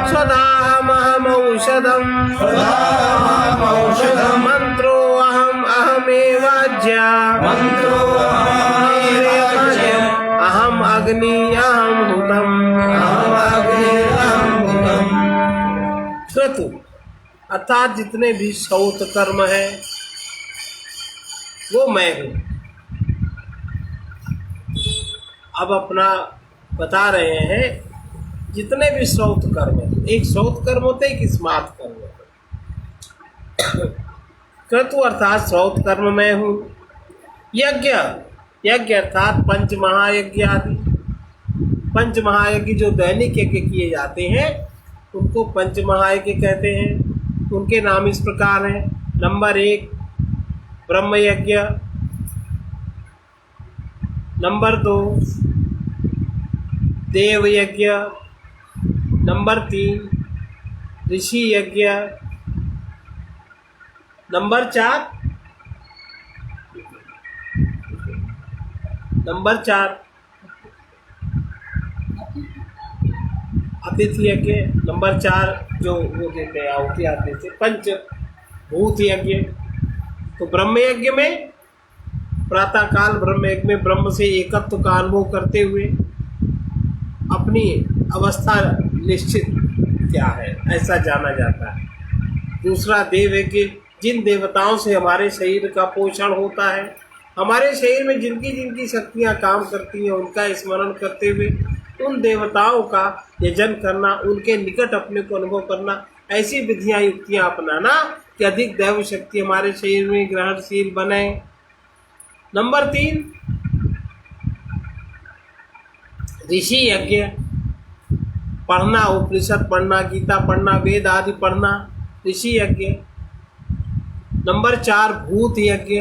स्वधा अहम औषधम, स्वधा अहम औषधम, मंत्रो अहम अहमेवाज्य, मंत्रो अहमेवाज्यम, अहम अग्नि अहम हुतम, अहम अग्निरहम भूतम। क्रतु अर्थात जितने भी श्रौत कर्म है वो मैं हूँ। अब अपना बता रहे हैं जितने भी श्रौत कर्म है। एक श्रौत कर्म होते हैं, एक स्मार्त कर्म होते हैं। क्रतु अर्थात श्रौत कर्म मैं हूँ। यज्ञ, यज्ञ अर्थात पंच महायज्ञ आदि। पंच महायज्ञ जो दैनिक यज्ञ किए जाते हैं उनको पंच महायज्ञ कहते हैं। उनके नाम इस प्रकार हैं। नंबर 1 ब्रह्म यज्ञ, नंबर 2 देव यज्ञ, नंबर 3 ऋषि यज्ञ, नंबर 4 अतिथि यज्ञ, नंबर 4 जो वो देते हैं आहुति आते थे पंचभूत यज्ञ। तो ब्रह्म यज्ञ में प्रातःकाल ब्रह्म यज्ञ में ब्रह्म से एकत्व का अनुभव करते हुए अपनी अवस्था निश्चित क्या है ऐसा जाना जाता है। दूसरा देव यज्ञ, जिन देवताओं से हमारे शरीर का पोषण होता है, हमारे शरीर में जिनकी जिनकी शक्तियाँ काम करती हैं उनका स्मरण करते हुए उन देवताओं का यजन करना, उनके निकट अपने को अनुभव करना, ऐसी विधियाँ युक्तियाँ अपनाना कि अधिक दैव शक्ति हमारे शरीर में ग्रहणशील बने। नंबर 3 ऋषि यज्ञ, पढ़ना, उपनिषद पढ़ना, गीता पढ़ना, वेद आदि पढ़ना, ऋषि यज्ञ। नंबर 4 भूत यज्ञ,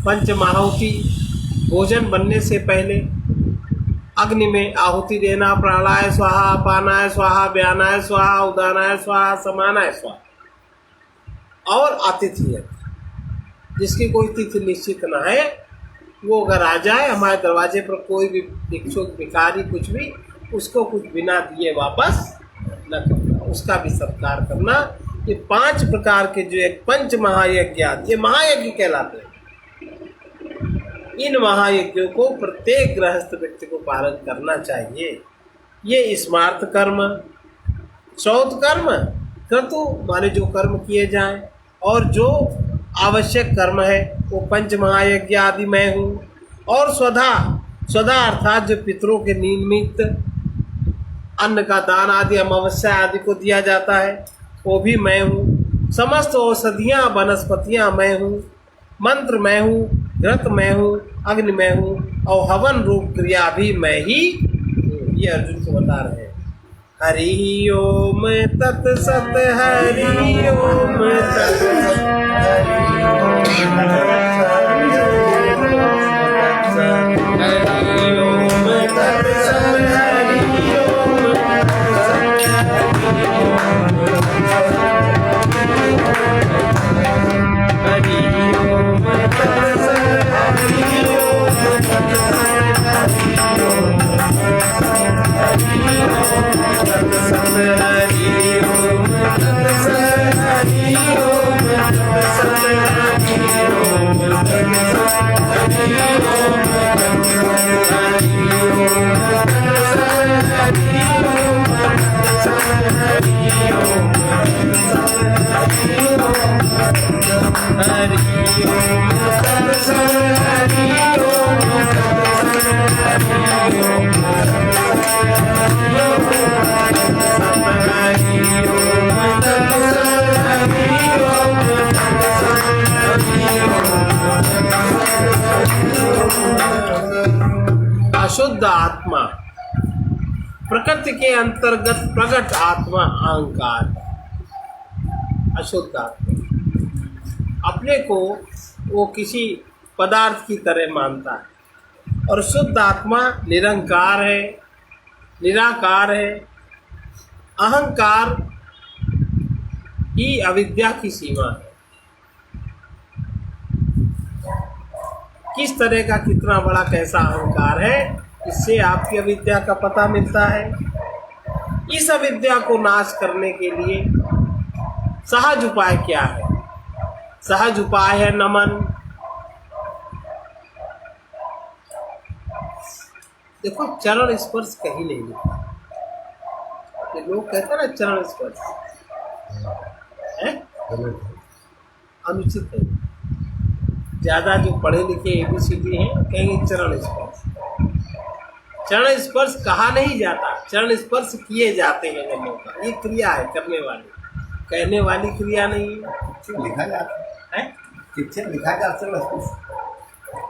पंच महाहुति, भोजन बनने से पहले अग्नि में आहुति देना, प्राणाय स्वाहा, अपानाय स्वाहा, व्यानाय स्वाहा, उदानाय स्वाहा, समानाय स्वाहा। और आतिथ्य यज्ञ, जिसकी कोई तिथि निश्चित न है वो अगर आ जाए हमारे दरवाजे पर, कोई भी भिक्षुक भिखारी कुछ भी, उसको कुछ बिना दिए वापस न करना, उसका भी सत्कार करना। ये 5 प्रकार के जो एक पंच महायज्ञ, ये महायज्ञ कहलाते हैं। इन महायज्ञों को प्रत्येक गृहस्थ व्यक्ति को पालन करना चाहिए। ये स्मार्त कर्म, श्रौत कर्म, क्रतु माने जो कर्म किए जाएं, और जो आवश्यक कर्म है वो पंच महायज्ञ आदि मैं हूँ। और स्वधा, स्वधा अर्थात जो पितरों के निमित्त अन्न का दान आदि, अमावस्या आदि को दिया जाता है, वो भी मैं हूँ। समस्त औषधियाँ वनस्पतियाँ मैं हूँ। मंत्र मैं हूँ, घृत मैं हूँ, अग्नि मैं हूँ, और हवन रूप क्रिया भी मैं ही हूँ। ये अर्जुन को बता रहे हैं। हरि ओम तत्सत, हरि ओम तत्सत, हरि ओम तत्सत, अशुद्ध आत्मा, प्रकृति के अंतर्गत प्रकट आत्मा अहंकार। अशुद्ध आत्मा अपने को वो किसी पदार्थ की तरह मानता है, और शुद्ध आत्मा निरंकार है, निराकार है। अहंकार ही अविद्या की सीमा है। किस तरह का, कितना बड़ा, कैसा अहंकार है, इससे आपकी अविद्या का पता मिलता है। इस अविद्या को नाश करने के लिए सहज उपाय क्या है? सहज उपाय है नमन। देखो, चरण स्पर्श कहीं नहीं लिखा। ये लोग कहते हैं ना चरण स्पर्श है, अनुचित है। ज्यादा जो पढ़े लिखे ABCD हैं कहेंगे चरण स्पर्श। चरण स्पर्श कहा नहीं जाता, चरण स्पर्श किए जाते हैं लोगों का। ये क्रिया है करने वाली, कहने वाली क्रिया नहीं है। लिखा जाता है, लिखा जाता है।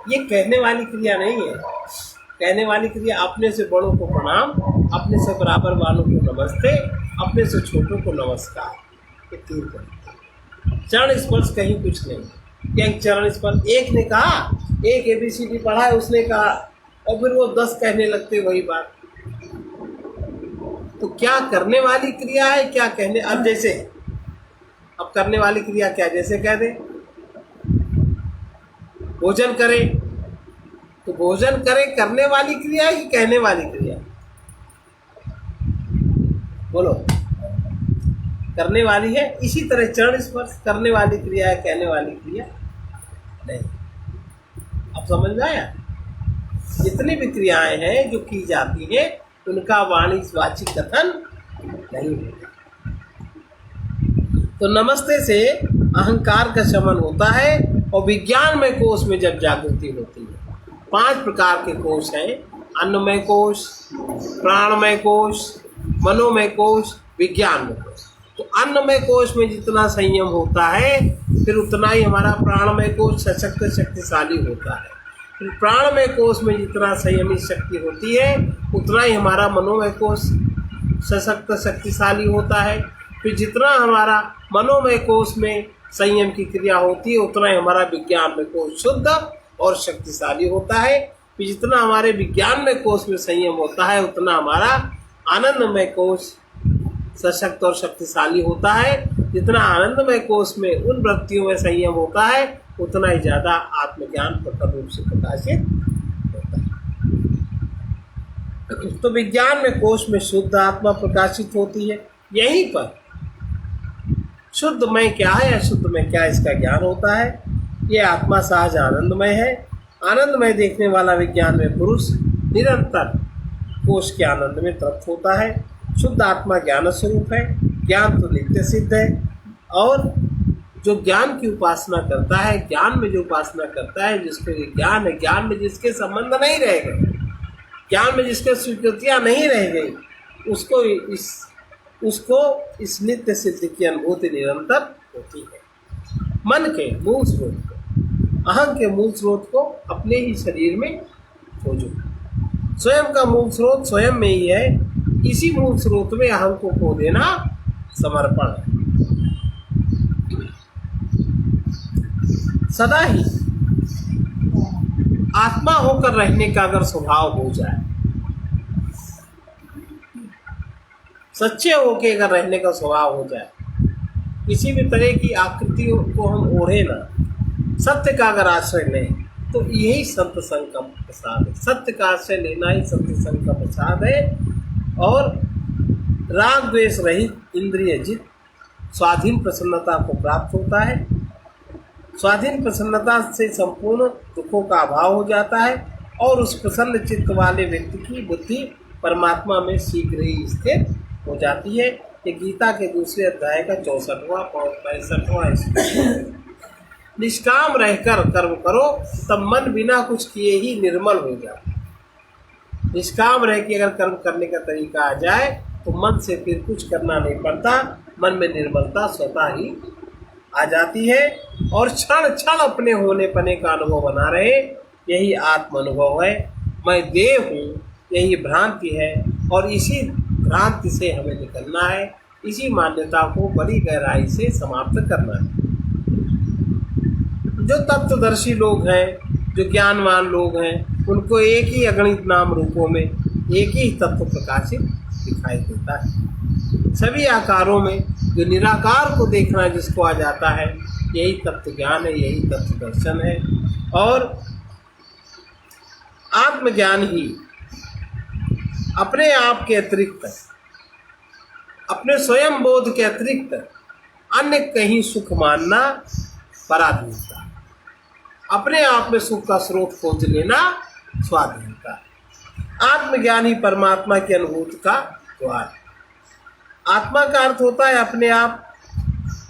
ये कहने वाली क्रिया नहीं है। कहने वाली क्रिया अपने से बड़ों को प्रणाम, अपने से बराबर वालों को नमस्ते, अपने से छोटों को नमस्कार। ये 3 तरीके। चरण स्पर्श कहीं कुछ नहीं। क्या चरण स्पर्श, एक ने कहा, एक ABCD पढ़ा है उसने कहा, और फिर वो 10 कहने लगते वही बात। तो क्या करने वाली क्रिया है, क्या कहने। अब जैसे, अब करने वाली क्रिया क्या, जैसे कह दे भोजन करे, तो भोजन करे करने वाली क्रिया है कि कहने वाली क्रिया? बोलो, करने वाली है। इसी तरह चरण स्पर्श करने वाली क्रिया है, कहने वाली क्रिया नहीं। अब समझ में आया? जितनी भी क्रियाएं हैं जो की जाती हैं उनका वाणिज्यवाची कथन नहीं होता। तो नमस्ते से अहंकार का शमन होता है, और विज्ञान में कोश में जब जागृति होती है। 5 प्रकार के कोश हैं, अन्नमय कोश, प्राणमय कोश, मनोमय कोश, विज्ञानमय कोश। तो अन्नमय कोश में जितना संयम होता है, फिर उतना ही हमारा प्राणमय कोश सशक्त शक्तिशाली होता है। फिर प्राणमय कोश में जितना संयमी शक्ति होती है, उतना ही हमारा मनोमय कोश सशक्त शक्तिशाली होता है। फिर जितना हमारा मनोमय कोश में संयम की क्रिया होती है, उतना ही हमारा विज्ञानमय कोश शुद्ध और शक्तिशाली होता है। फिर जितना हमारे विज्ञानमय कोश में संयम होता है, उतना हमारा आनंदमय कोश सशक्त और शक्तिशाली होता है। जितना आनंदमय कोश में उन वृत्तियों में संयम होता है, उतना ही ज्यादा आत्मज्ञान प्रखर रूप से प्रकाशित होता है। तो विज्ञान में कोश में शुद्ध आत्मा प्रकाशित होती है। यहीं पर शुद्ध में क्या है, अशुद्ध में क्या, इसका ज्ञान होता है। ये आत्मा सहज आनंदमय है। आनंदमय देखने वाला विज्ञान में पुरुष निरंतर कोश के आनंद में तृप्त होता है। शुद्ध आत्मा ज्ञान स्वरूप है। ज्ञान तो नित्य सिद्ध है। और जो ज्ञान की उपासना करता है, ज्ञान में जो उपासना करता है, जिसको ये ज्ञान है, ज्ञान में जिसके संबंध नहीं रह गए, ज्ञान में जिसके स्वीकृतियां नहीं रह गई, उसको इस नित्य सिद्ध की अनुभूति निरंतर होती है। मन के मूल स्रोत को, अहम के मूल स्रोत को अपने ही शरीर में खोजो। स्वयं का मूल स्रोत स्वयं में ही है। इसी मूल स्रोत में अहम को खो देना समर्पण है। सदा ही आत्मा होकर रहने का अगर स्वभाव हो जाए, सच्चे होके अगर रहने का स्वभाव हो जाए, किसी भी तरह की आकृतियों को हम ओढ़े ना, सत्य का अगर आश्रय लें, तो यही संत संग का प्रसाद है। सत्य का आश्रय लेना ही संत संग का प्रसाद है। और राग द्वेष रहित इंद्रिय जित स्वाधीन प्रसन्नता को प्राप्त होता है। स्वाधीन प्रसन्नता से संपूर्ण दुखों का अभाव हो जाता है और उस प्रसन्न चित्त वाले व्यक्ति की बुद्धि परमात्मा में शीघ्र ही स्थिर हो जाती है। ये गीता के दूसरे अध्याय का 64वां और 65वां। निष्काम रहकर कर्म करो, तब मन बिना कुछ किए ही निर्मल हो जाए। निष्काम रह के अगर कर्म करने का तरीका आ जाए तो मन से फिर कुछ करना नहीं पड़ता। मन में निर्मलता स्वतः ही आ जाती है और क्षण क्षण अपने होने पने का अनुभव बना रहे। यही आत्म अनुभव है। मैं देव हूँ, यही भ्रांति है और इसी भ्रांति से हमें निकलना है। इसी मान्यता को बड़ी गहराई से समाप्त करना है। जो तत्वदर्शी लोग हैं, जो ज्ञानवान लोग हैं, उनको एक ही अगणित नाम रूपों में एक ही तत्व प्रकाशित दिखाई देता है। सभी आकारों में जो निराकार को देखना जिसको आ जाता है, यही तत्व ज्ञान है, यही तत्व दर्शन है। और आत्मज्ञान ही अपने आप के अतिरिक्त, अपने स्वयं बोध के अतिरिक्त अन्य कहीं सुख मानना पराधीनता, अपने आप में सुख का स्रोत खोज लेना स्वाधीनता। आत्मज्ञान ही परमात्मा की अनुभूति का द्वार। आत्मा का अर्थ होता है अपने आप।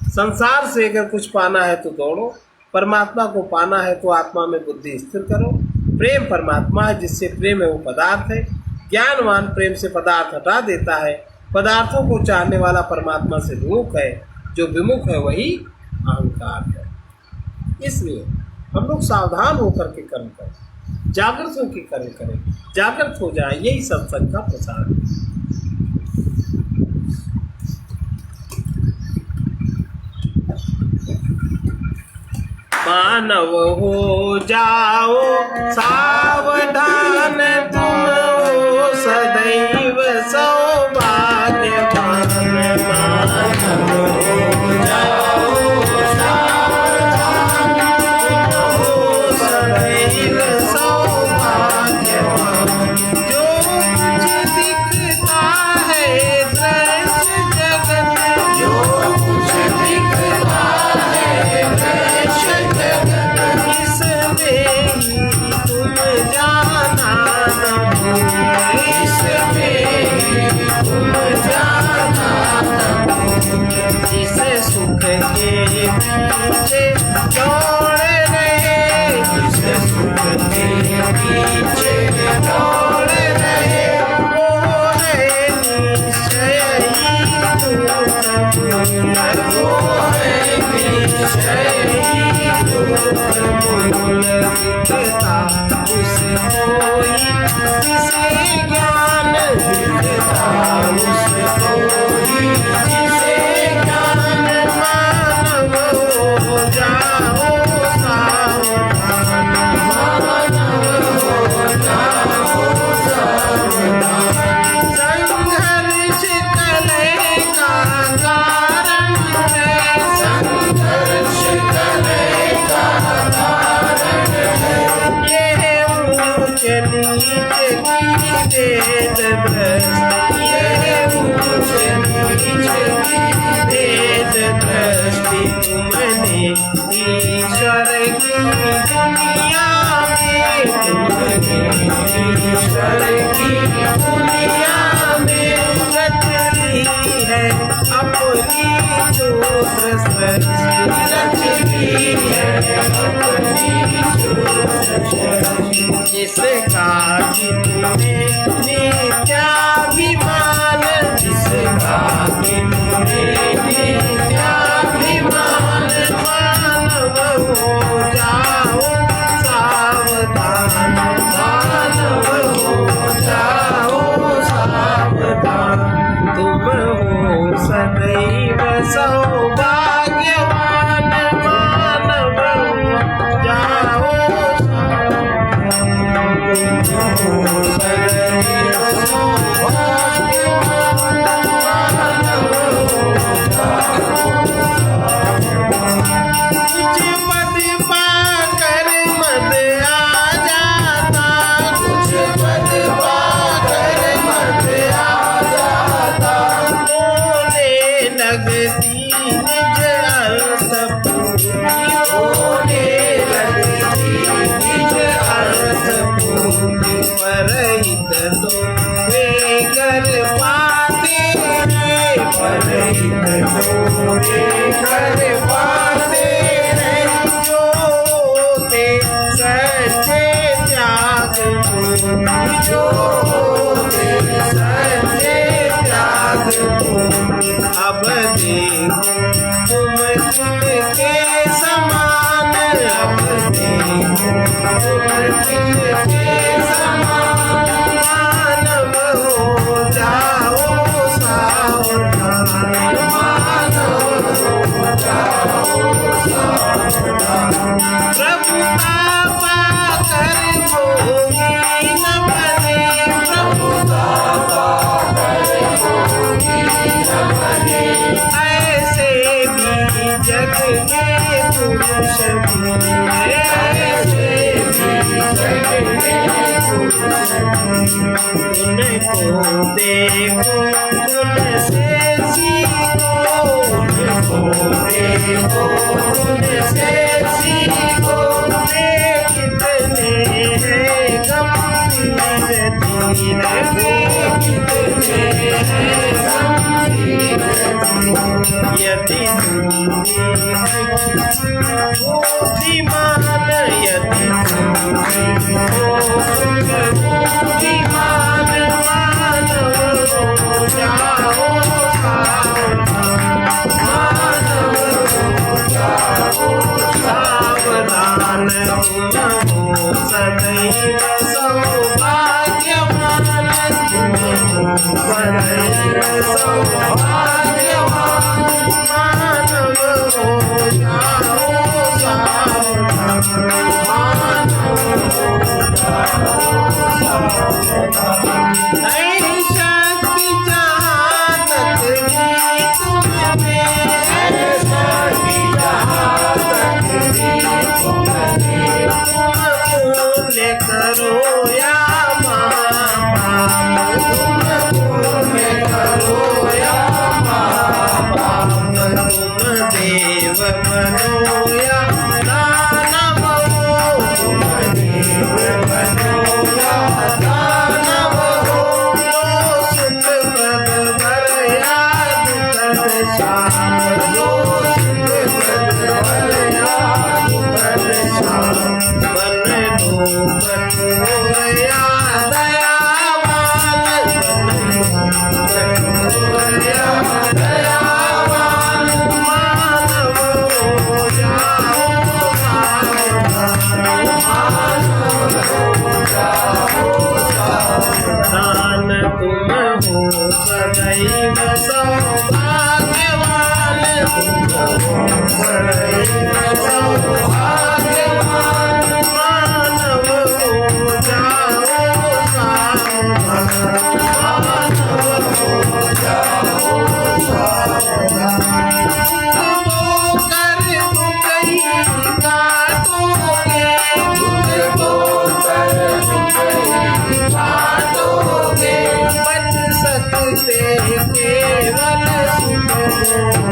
संसार से अगर कुछ पाना है तो दौड़ो, परमात्मा को पाना है तो आत्मा में बुद्धि स्थिर करो। प्रेम परमात्मा है, जिससे प्रेम है वो पदार्थ है। ज्ञानवान प्रेम से पदार्थ हटा देता है। पदार्थों को चाहने वाला परमात्मा से विमुख है। जो विमुख है वही अहंकार है। इसलिए हम लोग सावधान होकर के कर्म करें, जागृत होकर कर्म करें, जागृत हो जाए। यही सत्संग का प्रसाद है। मानव हो जाओ सावधान, तुम हो सदैव सौभाग्यवान। मानव हो जाओ सावधान, तुम हो सदैव सौभाग्यवान। जो कुछ दिखता है दृश्य जगत, जो कुछ दिखता है दृश्य जगत, इसमें ही तुम जाना न भूलो, इसमें ही तुम जाना न भूलो। जिसे सुख के पीछे दौड़ रहे, जिसे सुख के पीछे दौड़ रहे, वो है निश्चय ही दुख मूल, वो है निश्चय ही दुख मूल। दिखता उसको ही जिसे ज्ञान, दिखता उसको ही जिसे ज्ञान। मानव हो जाओ सावधान, मानव हो जाओ सावधान। संघर्ष कलेगा कारण है, संघर्ष कलेगा ईश्वर की दुनिया में, ईश्वर की दुनिया में रच ली है अपनी जो सृष्टि, रच ली है अपनी जो सृष्टि, जिसका कि तुम्हें नित्याभिमान, जिसका कि तुम्हें नित्याभिमान, मानव हो जाओ सावधान, मानव हो जाओ सावधान, तुम हो सदैव सौभाग्यवान, मानव हो जाओ लगती निज अर्थ पूरी, होने लगती निज अर्थ पूरी, परहित तुम्हें कर पाते हैं, परहित तुम्हें कर पाते हैं, जो होते सच्चे त्याग भूमि, जो होते सच्चे त्याग भूमि, अब देखो तुम किनके समान, अब देखो तुम किनके समान, मानव हो जाओ सावधान, मानव हो जाओ सावधान, प्रभुता पाकर भोगी न बने, प्रभुता पाकर भोगी न बने, ऐसे भी जग में पुरुष भी, ऐसे भी जग में पुरुष भी, उनको देखो उनसे सीखो, उनको देखो उनसे सीखो, वे कितने हैं गंभीर धीर, वे कितने हैं गंभीर, यदि तुम बुद्धिमान, यदि तुम बुद्धिमान, मानव हो जाओ सावधान, मानव हो जाओ सावधान, तुम हो सदैव सौभाग्यवान, तुम हो सदैव सौभाग्यवान, मानव हो जाओ सावधान, मानव हो जाओ सावधान, ऐ शक्ति जहाँ तक भी तुम में, ऐ शक्ति जहाँ तक भी तुम में, तुम पुण्य करो या महापाप, तुम पुण्य करो या महापाप, तुम देव बनो या दानव हो, तुम देव बनो या दानव हो, जो सुख पद भर या दुखद शाम, जो सुख पद भर या दुखद शाम, बन लो कठोर या दयावान, बन लो कठोर या दयावान, मानव हो जाओ सावधान, मानव हो जाओ सावधान, तुम हो सदैव सौभाग्यवान, तुम हो सदैव सौभाग्यवान, मानव हो जाओ सावधान, मानव हो जाओ सावधान, तुमको कर कहीं काटोगे, तुमको कर कहीं काटोगे, बच सकते केवल सुख भोग,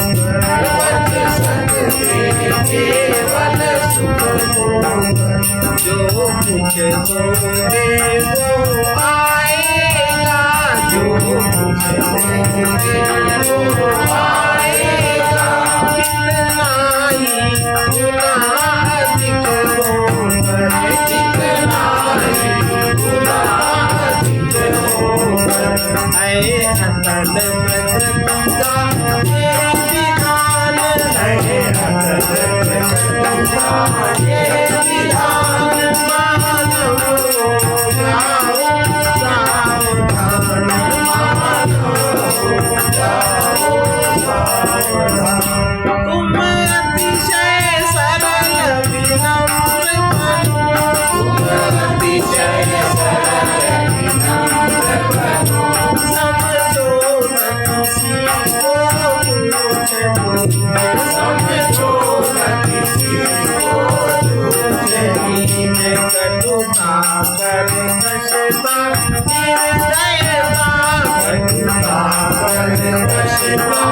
बच सकते केवल सुख होगा। जो कुछ दोगे वो आएगा, जो कुछ दोगे वो आएगा। कितना ही गुनाह अधिक होगा, कितना ही गुनाह अधिक होगा। है अटल प्रकृति का ये विधान, है अटल प्रकृति का ये विधान। मानव जाओ सावधान, मानव जाओ सावधान। तुम अतिशय सरल विनम्र बनो, तुम अतिशय सरल विनम्र बनो। समझो न किसी को तुच्छ हीन, समझो न किसी को तुच्छ हीन। कटुता कर कष्टा निर्दयता, कटुता कर कष्टा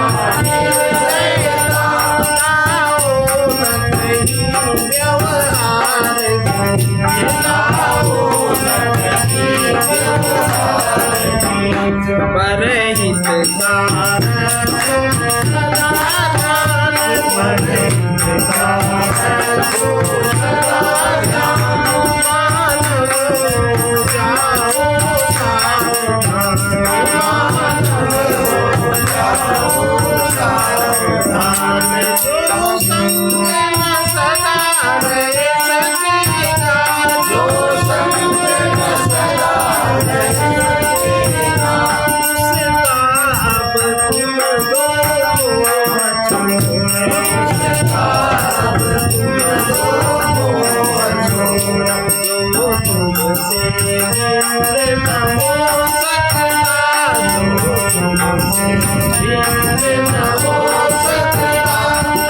निर्दयता। लाओ न कहीं व्यवहार कीन, लाओ न कहीं व्यवहार कीन। परहित कारक सदा ध्यान, परहित कारक सदा ध्यान। मानव जाओ सावधान, मानव जाओ सावधान। जो संग न सदा रहे सकेगा, जो संग न सदा रहे सकेगा। उसका अब तुम दो छोड़, उसका अब तुम दो छोड़। जो तुमसे दूर न हो सकता, जो तुमसे दूर न हो सकता।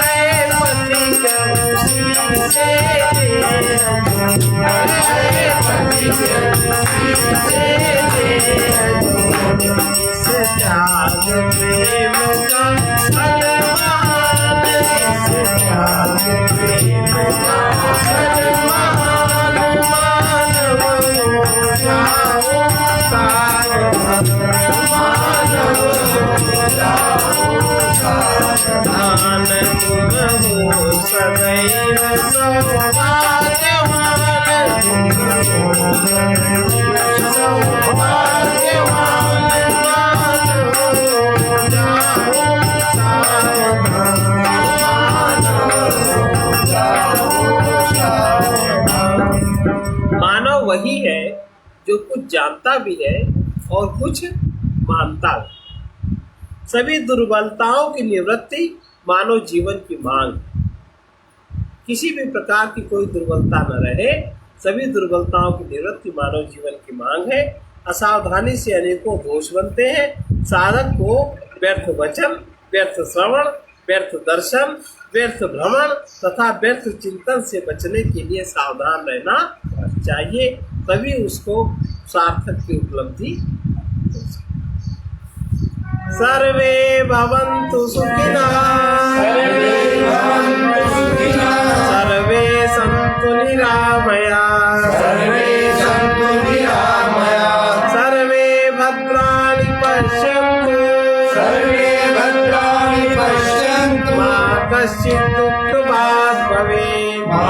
है पथिक उसी से अजोड़, है पथिक उसी से अजोड़। इस त्याग प्रेम का फल महान, इस त्याग प्रेम का फल महान। मानव जाओ सावधान, मानव जाओ सावधान। तुम हो सदैव सौभाग्यवान, तुम हो सदैव सौभाग्यवान। मानव जाओ सावधान, मानव जाओ सावधान। मानव वही है जो कुछ जानता भी है और कुछ मानता भी। सभी दुर्बलताओं की निवृत्ति मानव जीवन की मांग। किसी भी प्रकार की कोई दुर्बलता न रहे, सभी दुर्बलताओं की निवृत्ति मानव जीवन की मांग है। असावधानी से अनेकों दोष बनते हैं। साधक को व्यर्थ वचन, व्यर्थ श्रवण, व्यर्थ दर्शन, व्यर्थ भ्रमण तथा व्यर्थ चिंतन से बचने के लिए सावधान रहना चाहिए, तभी उसको सार्थक की उपलब्धि हो सके। सर्वे भवन्तु सुखिनः, सर्वे भवन्तु सुखिनः। सर्वे सन्तु निरामयाः, सर्वे सन्तु निरामयाः। सर्वे भद्राणि पश्यन्तु, सर्वे भद्राणि पश्यन्तु। मा कश्चित् दुःखभाग् भवेत्, मा